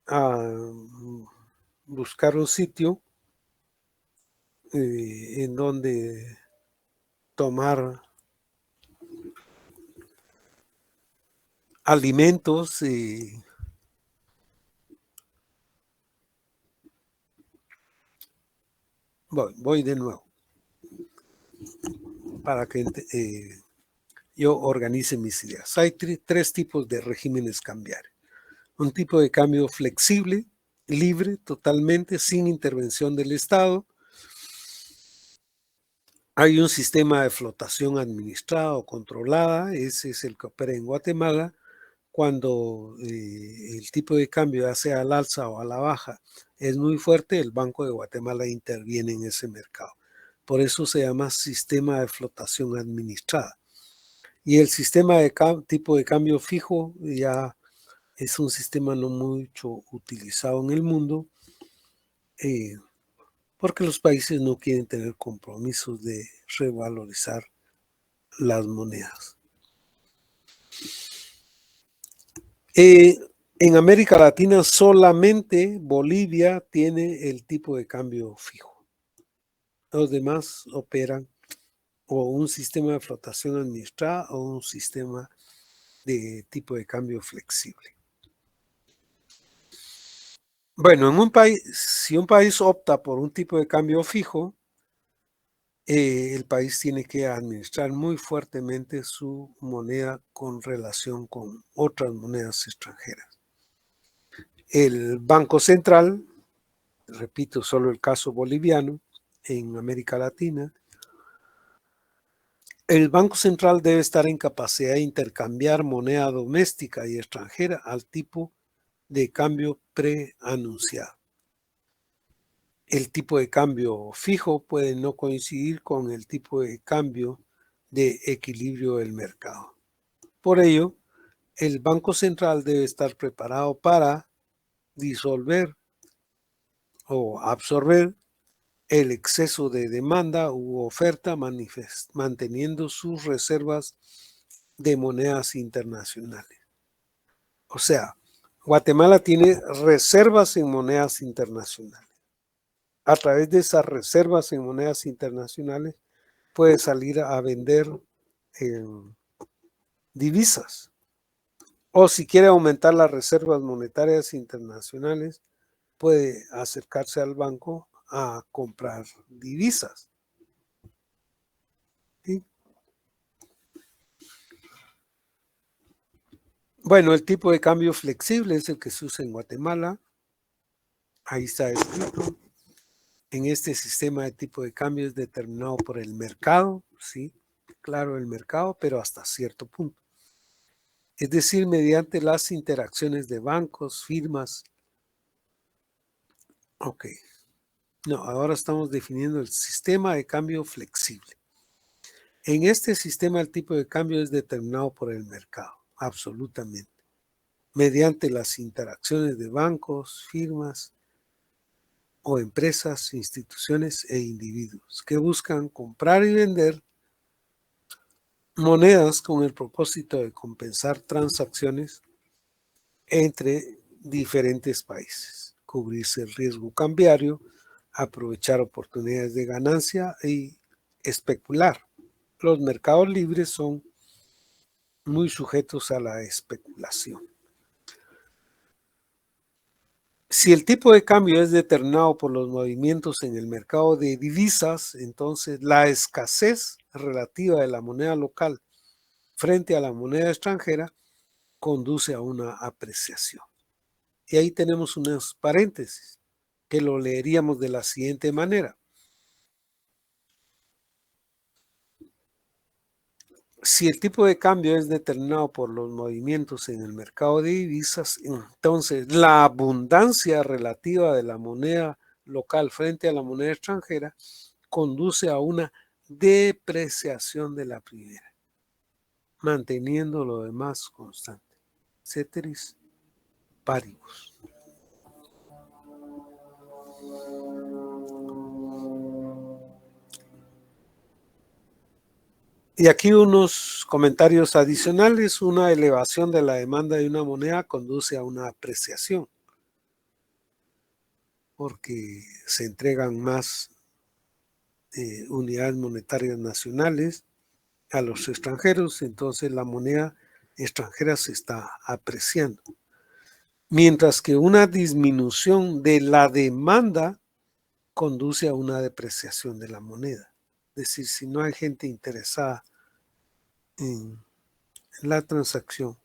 a buscar un sitio en donde tomar alimentos y voy de nuevo para que yo organice mis ideas. Hay tres tipos de regímenes cambiarios. Un tipo de cambio flexible, libre, totalmente, sin intervención del Estado. Hay un sistema de flotación administrada o controlada, ese es el que opera en Guatemala, cuando el tipo de cambio, ya sea al alza o a la baja, es muy fuerte, el Banco de Guatemala interviene en ese mercado. Por eso se llama sistema de flotación administrada. Y el sistema de tipo de cambio fijo ya es un sistema no mucho utilizado en el mundo, porque los países no quieren tener compromisos de revalorizar las monedas. En América Latina solamente Bolivia tiene el tipo de cambio fijo. Los demás operan o un sistema de flotación administrada o un sistema de tipo de cambio flexible. Bueno, en un país, si un país opta por un tipo de cambio fijo, el país tiene que administrar muy fuertemente su moneda con relación con otras monedas extranjeras. El Banco Central, repito, solo el caso boliviano, en América Latina, el Banco Central debe estar en capacidad de intercambiar moneda doméstica y extranjera al tipo de cambio preanunciado. El tipo de cambio fijo puede no coincidir con el tipo de cambio de equilibrio del mercado. Por ello, el Banco Central debe estar preparado para disolver o absorber el exceso de demanda u oferta, manteniendo sus reservas de monedas internacionales. O sea, Guatemala tiene reservas en monedas internacionales. A través de esas reservas en monedas internacionales puede salir a vender divisas. O si quiere aumentar las reservas monetarias internacionales, puede acercarse al banco a comprar divisas. ¿Sí? Bueno, el tipo de cambio flexible es el que se usa en Guatemala. Ahí está escrito. En este sistema de tipo de cambio es determinado por el mercado, sí, claro, el mercado, pero hasta cierto punto. Es decir, mediante las interacciones de bancos, firmas. Ok. No, ahora estamos definiendo el sistema de cambio flexible. En este sistema el tipo de cambio es determinado por el mercado, absolutamente, mediante las interacciones de bancos, firmas o empresas, instituciones e individuos que buscan comprar y vender monedas con el propósito de compensar transacciones entre diferentes países, cubrirse el riesgo cambiario, aprovechar oportunidades de ganancia y especular. Los mercados libres son muy sujetos a la especulación. Si el tipo de cambio es determinado por los movimientos en el mercado de divisas, entonces la escasez relativa de la moneda local frente a la moneda extranjera conduce a una apreciación. Y ahí tenemos unos paréntesis que lo leeríamos de la siguiente manera. Si el tipo de cambio es determinado por los movimientos en el mercado de divisas, entonces la abundancia relativa de la moneda local frente a la moneda extranjera conduce a una depreciación de la primera, manteniendo lo demás constante. Ceteris paribus. Y aquí unos comentarios adicionales. Una elevación de la demanda de una moneda conduce a una apreciación, porque se entregan más unidades monetarias nacionales a los extranjeros, entonces la moneda extranjera se está apreciando. Mientras que una disminución de la demanda conduce a una depreciación de la moneda. Es decir, si no hay gente interesada en la transacción,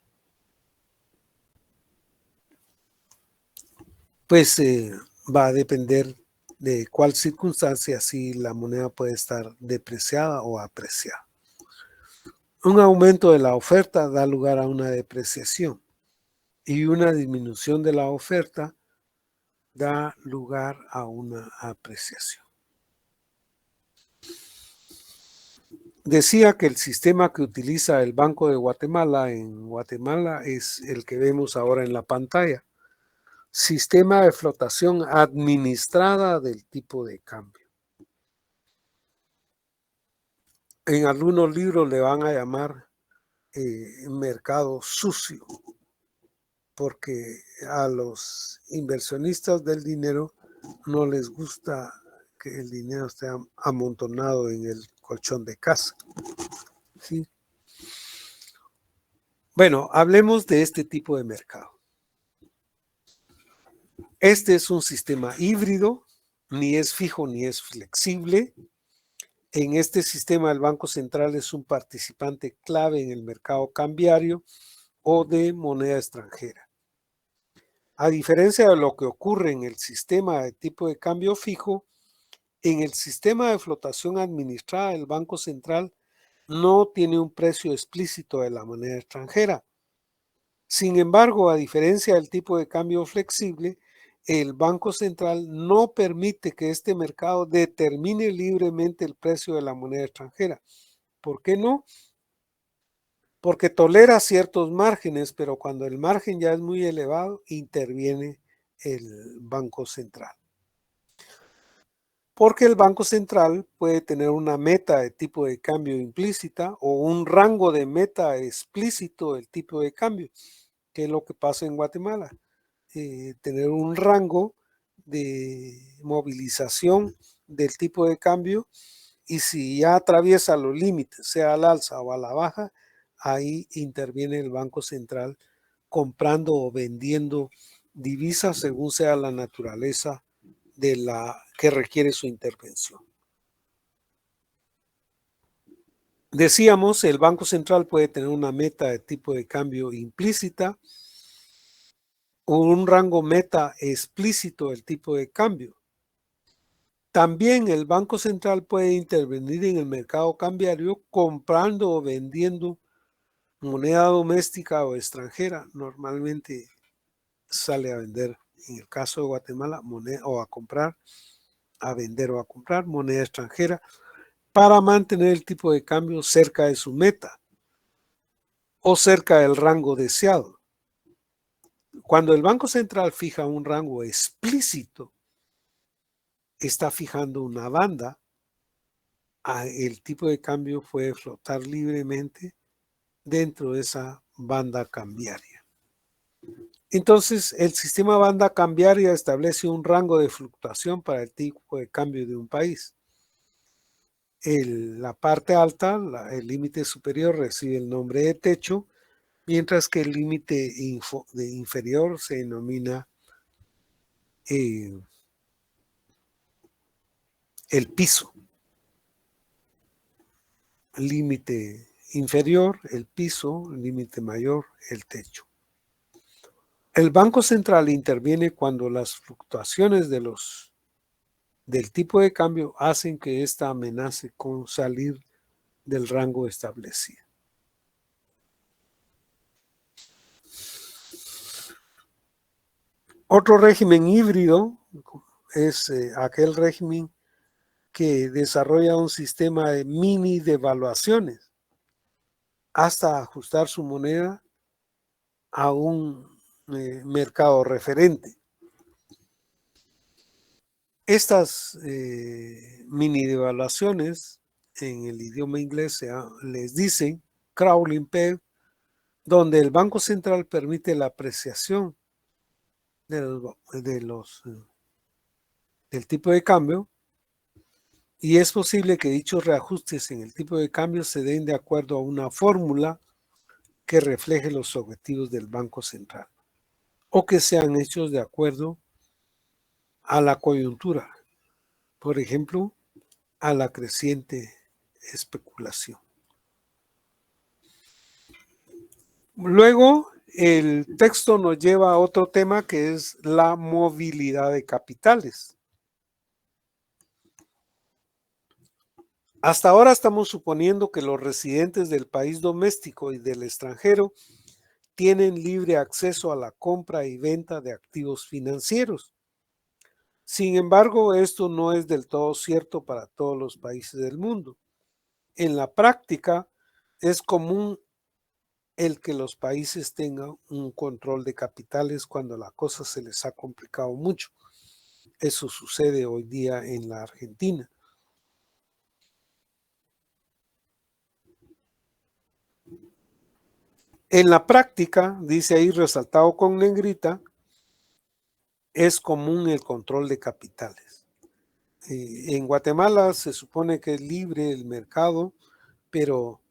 pues va a depender de cuál circunstancia si la moneda puede estar depreciada o apreciada. Un aumento de la oferta da lugar a una depreciación y una disminución de la oferta da lugar a una apreciación. Decía que el sistema que utiliza el Banco de Guatemala en Guatemala es el que vemos ahora en la pantalla. Sistema de flotación administrada del tipo de cambio. En algunos libros le van a llamar mercado sucio, porque a los inversionistas del dinero no les gusta que el dinero esté amontonado en el colchón de casa. ¿Sí? Bueno, hablemos de este tipo de mercado. Este es un sistema híbrido, ni es fijo ni es flexible. En este sistema el Banco Central es un participante clave en el mercado cambiario o de moneda extranjera. A diferencia de lo que ocurre en el sistema de tipo de cambio fijo, en el sistema de flotación administrada el Banco Central no tiene un precio explícito de la moneda extranjera. Sin embargo, a diferencia del tipo de cambio flexible, el Banco Central no permite que este mercado determine libremente el precio de la moneda extranjera. ¿Por qué no? Porque tolera ciertos márgenes, pero cuando el margen ya es muy elevado, interviene el Banco Central. Porque el Banco Central puede tener una meta de tipo de cambio implícita o un rango de meta explícito del tipo de cambio, que es lo que pasa en Guatemala. Tener un rango de movilización del tipo de cambio y si ya atraviesa los límites, sea al alza o a la baja, ahí interviene el Banco Central comprando o vendiendo divisas según sea la naturaleza de la que requiere su intervención. Decíamos, el Banco Central puede tener una meta de tipo de cambio implícita o un rango meta explícito del tipo de cambio. También el Banco Central puede intervenir en el mercado cambiario comprando o vendiendo moneda doméstica o extranjera. Normalmente sale a vender, en el caso de Guatemala, moneda o a comprar, a vender o a comprar moneda extranjera para mantener el tipo de cambio cerca de su meta o cerca del rango deseado. Cuando el Banco Central fija un rango explícito, está fijando una banda. El tipo de cambio puede flotar libremente dentro de esa banda cambiaria. Entonces, el sistema banda cambiaria establece un rango de fluctuación para el tipo de cambio de un país. La parte alta, el límite superior, recibe el nombre de techo, mientras que el límite inferior se denomina el piso. Límite inferior, el piso, límite mayor, el techo. El Banco Central interviene cuando las fluctuaciones del tipo de cambio hacen que ésta amenace con salir del rango establecido. Otro régimen híbrido es aquel régimen que desarrolla un sistema de mini devaluaciones hasta ajustar su moneda a un mercado referente. Estas mini devaluaciones en el idioma inglés les dicen crawling peg, donde el Banco Central permite la apreciación del tipo de cambio, y es posible que dichos reajustes en el tipo de cambio se den de acuerdo a una fórmula que refleje los objetivos del Banco Central o que sean hechos de acuerdo a la coyuntura, por ejemplo, a la creciente especulación. Luego, el texto nos lleva a otro tema que es la movilidad de capitales. Hasta ahora estamos suponiendo que los residentes del país doméstico y del extranjero tienen libre acceso a la compra y venta de activos financieros. Sin embargo, esto no es del todo cierto para todos los países del mundo. En la práctica, es común el que los países tengan un control de capitales cuando la cosa se les ha complicado mucho. Eso sucede hoy día en la Argentina. En la práctica, dice ahí resaltado con negrita, es común el control de capitales. En Guatemala se supone que es libre el mercado, pero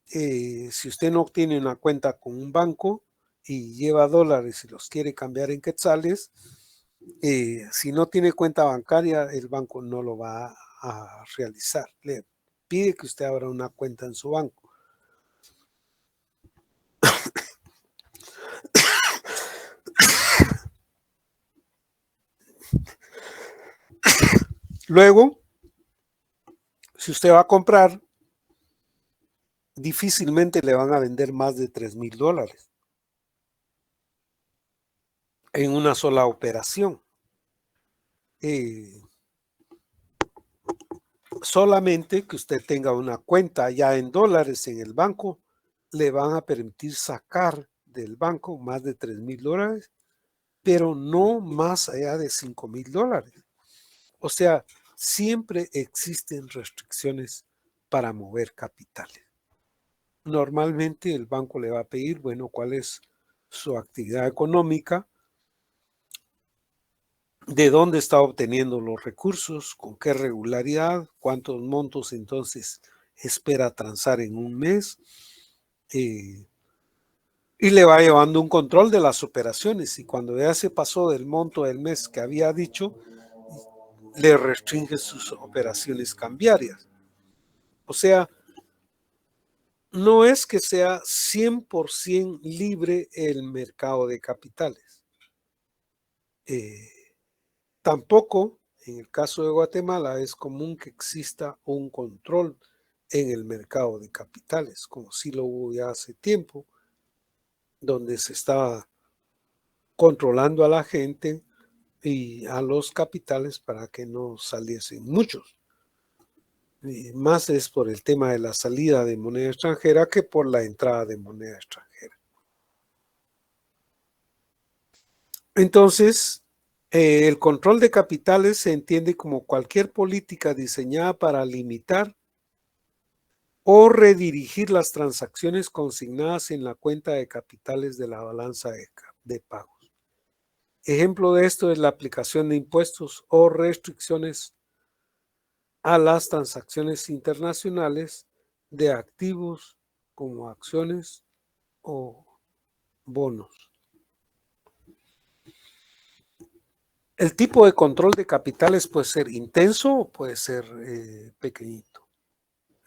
si usted no tiene una cuenta con un banco y lleva dólares y los quiere cambiar en quetzales, si no tiene cuenta bancaria, el banco no lo va a realizar. Le pide que usted abra una cuenta en su banco. Luego, si usted va a comprar, difícilmente le van a vender más de $3,000 en una sola operación. Solamente que usted tenga una cuenta ya en dólares en el banco, le van a permitir sacar del banco más de $3,000, pero no más allá de $5,000. O sea, siempre existen restricciones para mover capitales. Normalmente el banco le va a pedir, bueno, cuál es su actividad económica, de dónde está obteniendo los recursos, con qué regularidad, cuántos montos entonces espera transar en un mes, y le va llevando un control de las operaciones. Y cuando ya se pasó del monto del mes que había dicho, le restringe sus operaciones cambiarias. O sea, no es que sea 100% libre el mercado de capitales. Tampoco, en el caso de Guatemala, es común que exista un control en el mercado de capitales, como sí lo hubo ya hace tiempo, donde se estaba controlando a la gente y a los capitales para que no saliesen muchos. Y más es por el tema de la salida de moneda extranjera que por la entrada de moneda extranjera. Entonces, el control de capitales se entiende como cualquier política diseñada para limitar o redirigir las transacciones consignadas en la cuenta de capitales de la balanza de pagos. Ejemplo de esto es la aplicación de impuestos o restricciones a las transacciones internacionales de activos como acciones o bonos. El tipo de control de capitales puede ser intenso o puede ser pequeñito.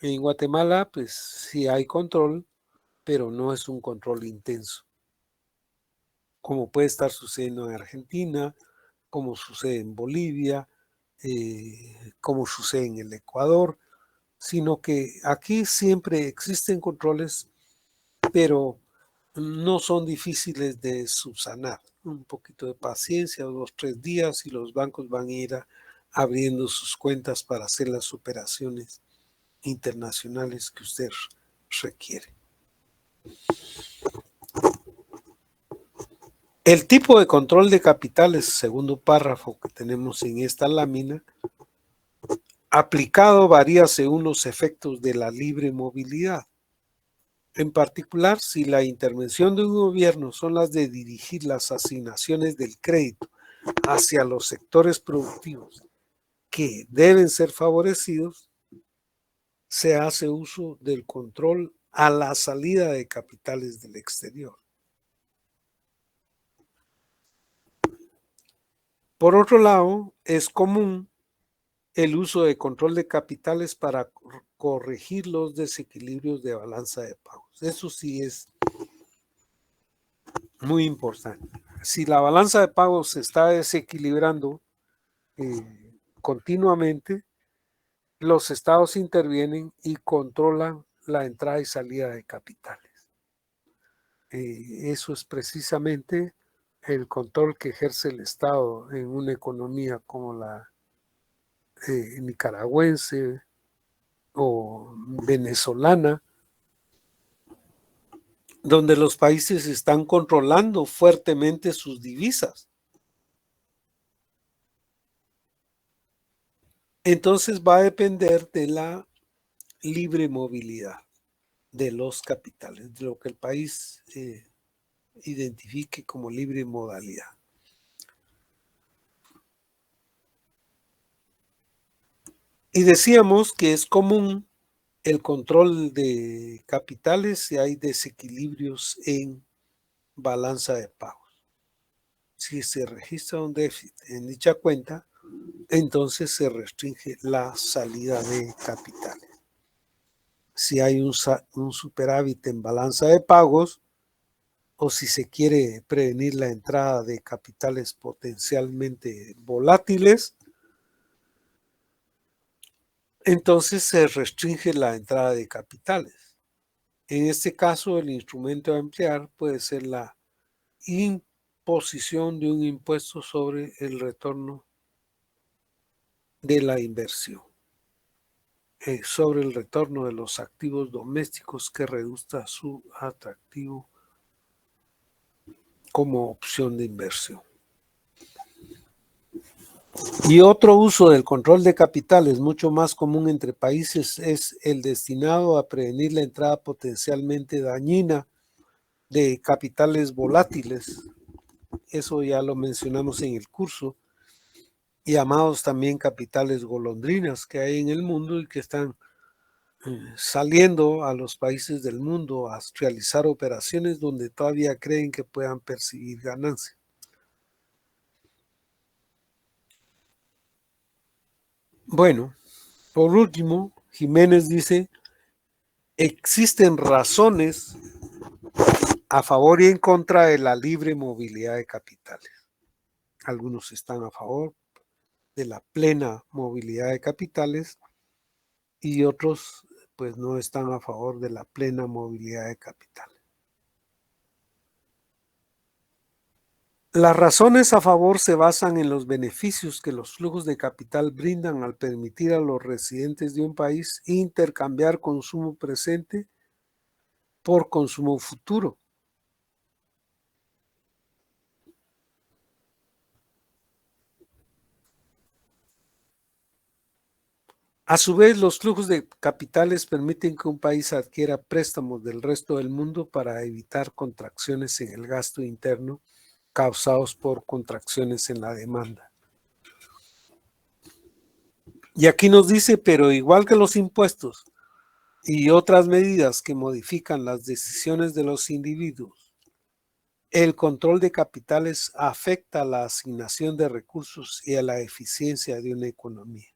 En Guatemala, pues sí hay control, pero no es un control intenso, como puede estar sucediendo en Argentina, como sucede en Bolivia, como sucede en el Ecuador, sino que aquí siempre existen controles, pero no son difíciles de subsanar. Un poquito de paciencia, 2 o 3 días, y los bancos van a ir abriendo sus cuentas para hacer las operaciones internacionales que usted requiere. El tipo de control de capitales, segundo párrafo que tenemos en esta lámina, aplicado varía según los efectos de la libre movilidad. En particular, si la intervención de un gobierno son las de dirigir las asignaciones del crédito hacia los sectores productivos que deben ser favorecidos, se hace uso del control a la salida de capitales del exterior. Por otro lado, es común el uso de control de capitales para corregir los desequilibrios de balanza de pagos. Eso sí es muy importante. Si la balanza de pagos se está desequilibrando continuamente, los estados intervienen y controlan la entrada y salida de capitales. Eso es precisamente el control que ejerce el Estado en una economía como la nicaragüense o venezolana, donde los países están controlando fuertemente sus divisas. Entonces va a depender de la libre movilidad de los capitales, de lo que el país identifique como libre modalidad. Y decíamos que es común el control de capitales si hay desequilibrios en balanza de pagos. Si se registra un déficit en dicha cuenta, entonces se restringe la salida de capitales. Si hay un superávit en balanza de pagos, o si se quiere prevenir la entrada de capitales potencialmente volátiles, entonces se restringe la entrada de capitales. En este caso, el instrumento a emplear puede ser la imposición de un impuesto sobre el retorno de la inversión, sobre el retorno de los activos domésticos que reduzca su atractivo como opción de inversión. Y otro uso del control de capitales mucho más común entre países es el destinado a prevenir la entrada potencialmente dañina de capitales volátiles. Eso ya lo mencionamos en el curso, llamados también capitales golondrinas que hay en el mundo y que están saliendo a los países del mundo a realizar operaciones donde todavía creen que puedan percibir ganancias. Bueno, por último, Jiménez dice, existen razones a favor y en contra de la libre movilidad de capitales. Algunos están a favor de la plena movilidad de capitales y otros pues no están a favor de la plena movilidad de capitales. Las razones a favor se basan en los beneficios que los flujos de capital brindan al permitir a los residentes de un país intercambiar consumo presente por consumo futuro. A su vez, los flujos de capitales permiten que un país adquiera préstamos del resto del mundo para evitar contracciones en el gasto interno causados por contracciones en la demanda. Y aquí nos dice, pero igual que los impuestos y otras medidas que modifican las decisiones de los individuos, el control de capitales afecta a la asignación de recursos y a la eficiencia de una economía.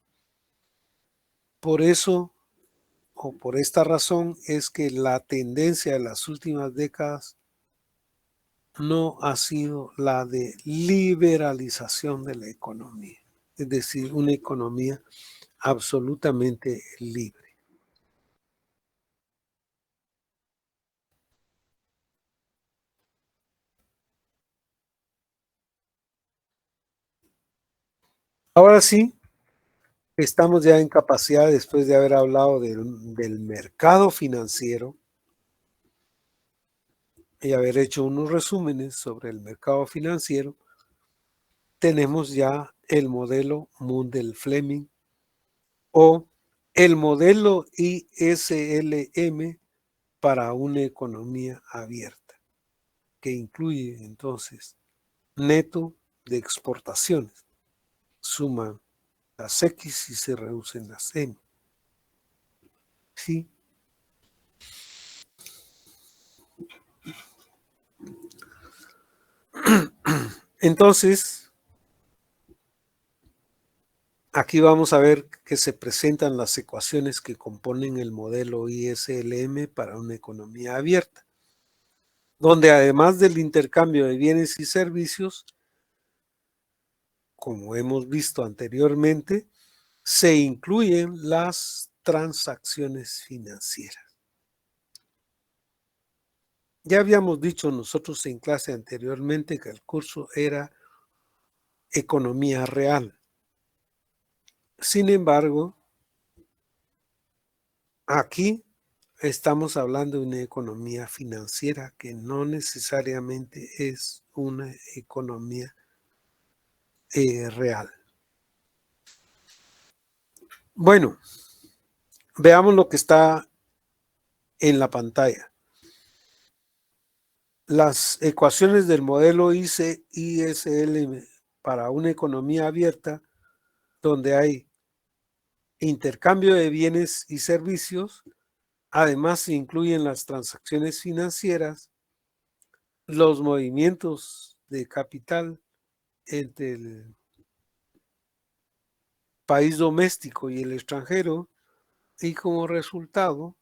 Por eso, o por esta razón, es que la tendencia de las últimas décadas no ha sido la de liberalización de la economía, es decir, una economía absolutamente libre. Ahora sí, estamos ya en capacidad, después de haber hablado del mercado financiero y haber hecho unos resúmenes sobre el mercado financiero, tenemos ya el modelo Mundell-Fleming o el modelo ISLM para una economía abierta, que incluye entonces neto de exportaciones, suman las X y se reducen las M. ¿Sí? Entonces, aquí vamos a ver que se presentan las ecuaciones que componen el modelo ISLM para una economía abierta, donde además del intercambio de bienes y servicios, como hemos visto anteriormente, se incluyen las transacciones financieras. Ya habíamos dicho nosotros en clase anteriormente que el curso era economía real. Sin embargo, aquí estamos hablando de una economía financiera que no necesariamente es una economía real. Bueno, veamos lo que está en la pantalla. Las ecuaciones del modelo ISL para una economía abierta, donde hay intercambio de bienes y servicios, además se incluyen las transacciones financieras, los movimientos de capital entre el país doméstico y el extranjero, y como resultado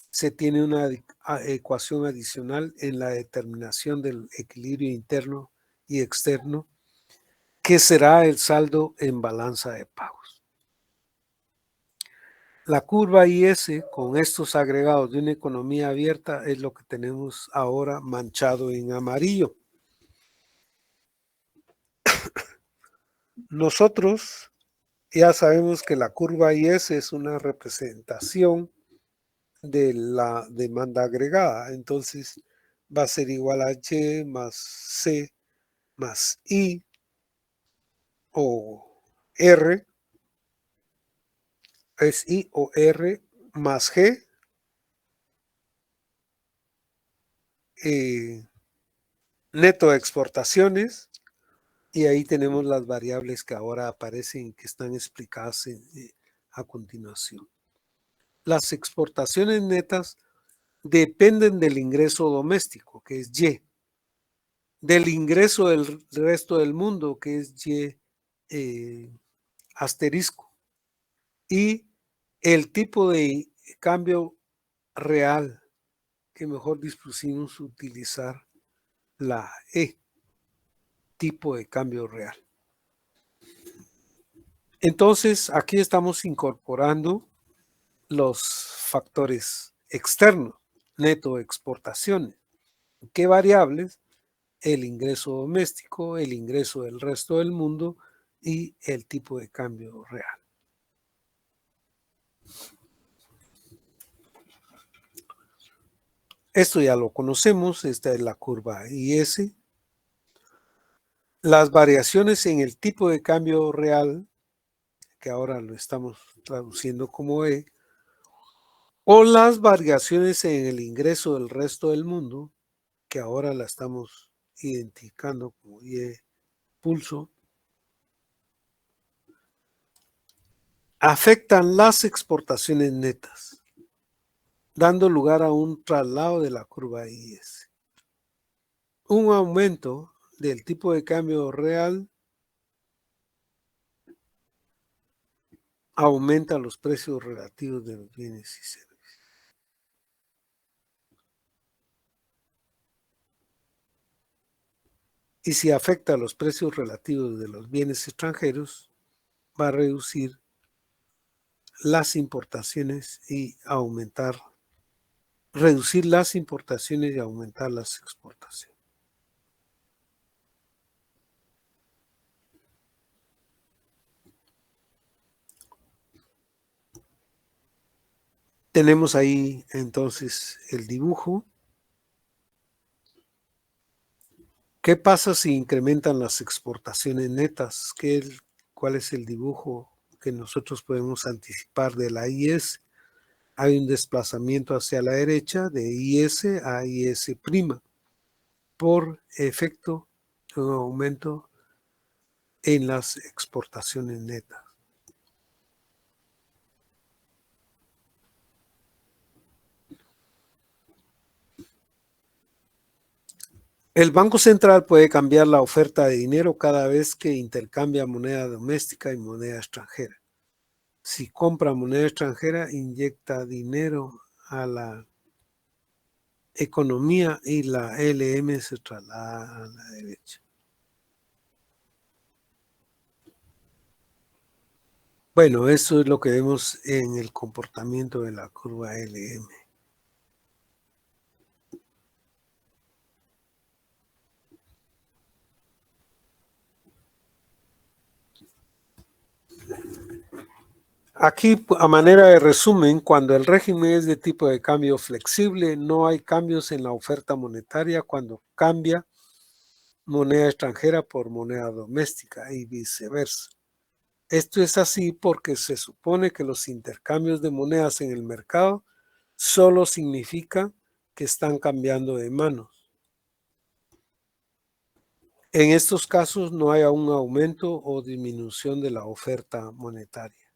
se tiene una ecuación adicional en la determinación del equilibrio interno y externo, que será el saldo en balanza de pagos. La curva IS con estos agregados de una economía abierta es lo que tenemos ahora manchado en amarillo. Nosotros ya sabemos que la curva IS es una representación de la demanda agregada, entonces va a ser igual a Y más C más I o R, es I o R más G, neto de exportaciones, y ahí tenemos las variables que ahora aparecen, que están explicadas a continuación. Las exportaciones netas dependen del ingreso doméstico, que es Y, del ingreso del resto del mundo, que es Y asterisco, y el tipo de cambio real, que mejor dispusimos utilizar la E, tipo de cambio real. Entonces, aquí estamos incorporando los factores externos, neto exportaciones. ¿Qué variables? El ingreso doméstico, el ingreso del resto del mundo y el tipo de cambio real. Esto ya lo conocemos, esta es la curva IS. Las variaciones en el tipo de cambio real, que ahora lo estamos traduciendo como E, o las variaciones en el ingreso del resto del mundo, que ahora la estamos identificando como Y pulso, afectan las exportaciones netas, dando lugar a un traslado de la curva IS. Un aumento del tipo de cambio real aumenta los precios relativos de los bienes y servicios. Y si afecta a los precios relativos de los bienes extranjeros, va a reducir las importaciones y reducir las importaciones y aumentar las exportaciones. tenemos ahí entonces el dibujo. ¿Qué pasa si incrementan las exportaciones netas? ¿Cuál es el dibujo que nosotros podemos anticipar de la IS? Hay un desplazamiento hacia la derecha de IS a IS' por efecto de un aumento en las exportaciones netas. El Banco Central puede cambiar la oferta de dinero cada vez que intercambia moneda doméstica y moneda extranjera. Si compra moneda extranjera, inyecta dinero a la economía y la LM se traslada a la derecha. Bueno, eso es lo que vemos en el comportamiento de la curva LM. Aquí, a manera de resumen, cuando el régimen es de tipo de cambio flexible, no hay cambios en la oferta monetaria cuando cambia moneda extranjera por moneda doméstica y viceversa. Esto es así porque se supone que los intercambios de monedas en el mercado solo significa que están cambiando de manos. En estos casos no hay un aumento o disminución de la oferta monetaria.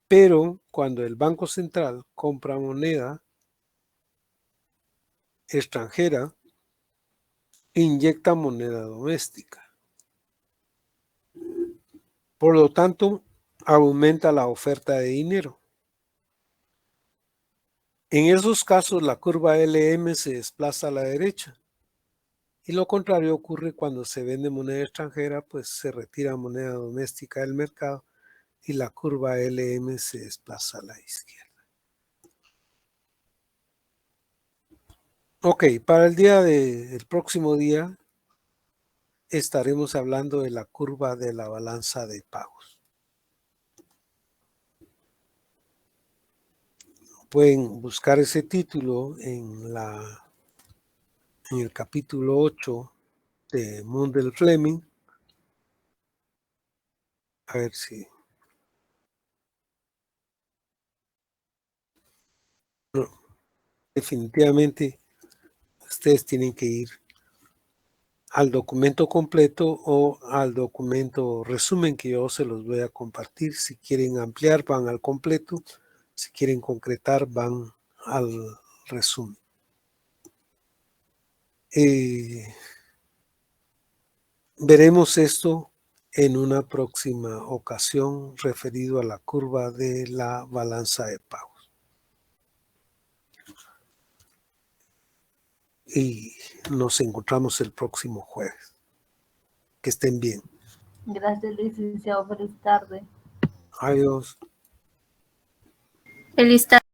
Pero cuando el Banco Central compra moneda extranjera, inyecta moneda doméstica. Por lo tanto, aumenta la oferta de dinero. En esos casos, la curva LM se desplaza a la derecha. Y lo contrario ocurre cuando se vende moneda extranjera, pues se retira moneda doméstica del mercado y la curva LM se desplaza a la izquierda. Ok, para el próximo día estaremos hablando de la curva de la balanza de pagos. Pueden buscar ese título en el capítulo 8 de Mundell Fleming. A ver si... No, definitivamente ustedes tienen que ir al documento completo o al documento resumen que yo se los voy a compartir. Si quieren ampliar, van al completo. Si quieren concretar, van al resumen. Veremos esto en una próxima ocasión referido a la curva de la balanza de pagos. Y nos encontramos el próximo jueves. Que estén bien. Gracias, licenciado. Feliz tarde. Adiós. Feliz tarde.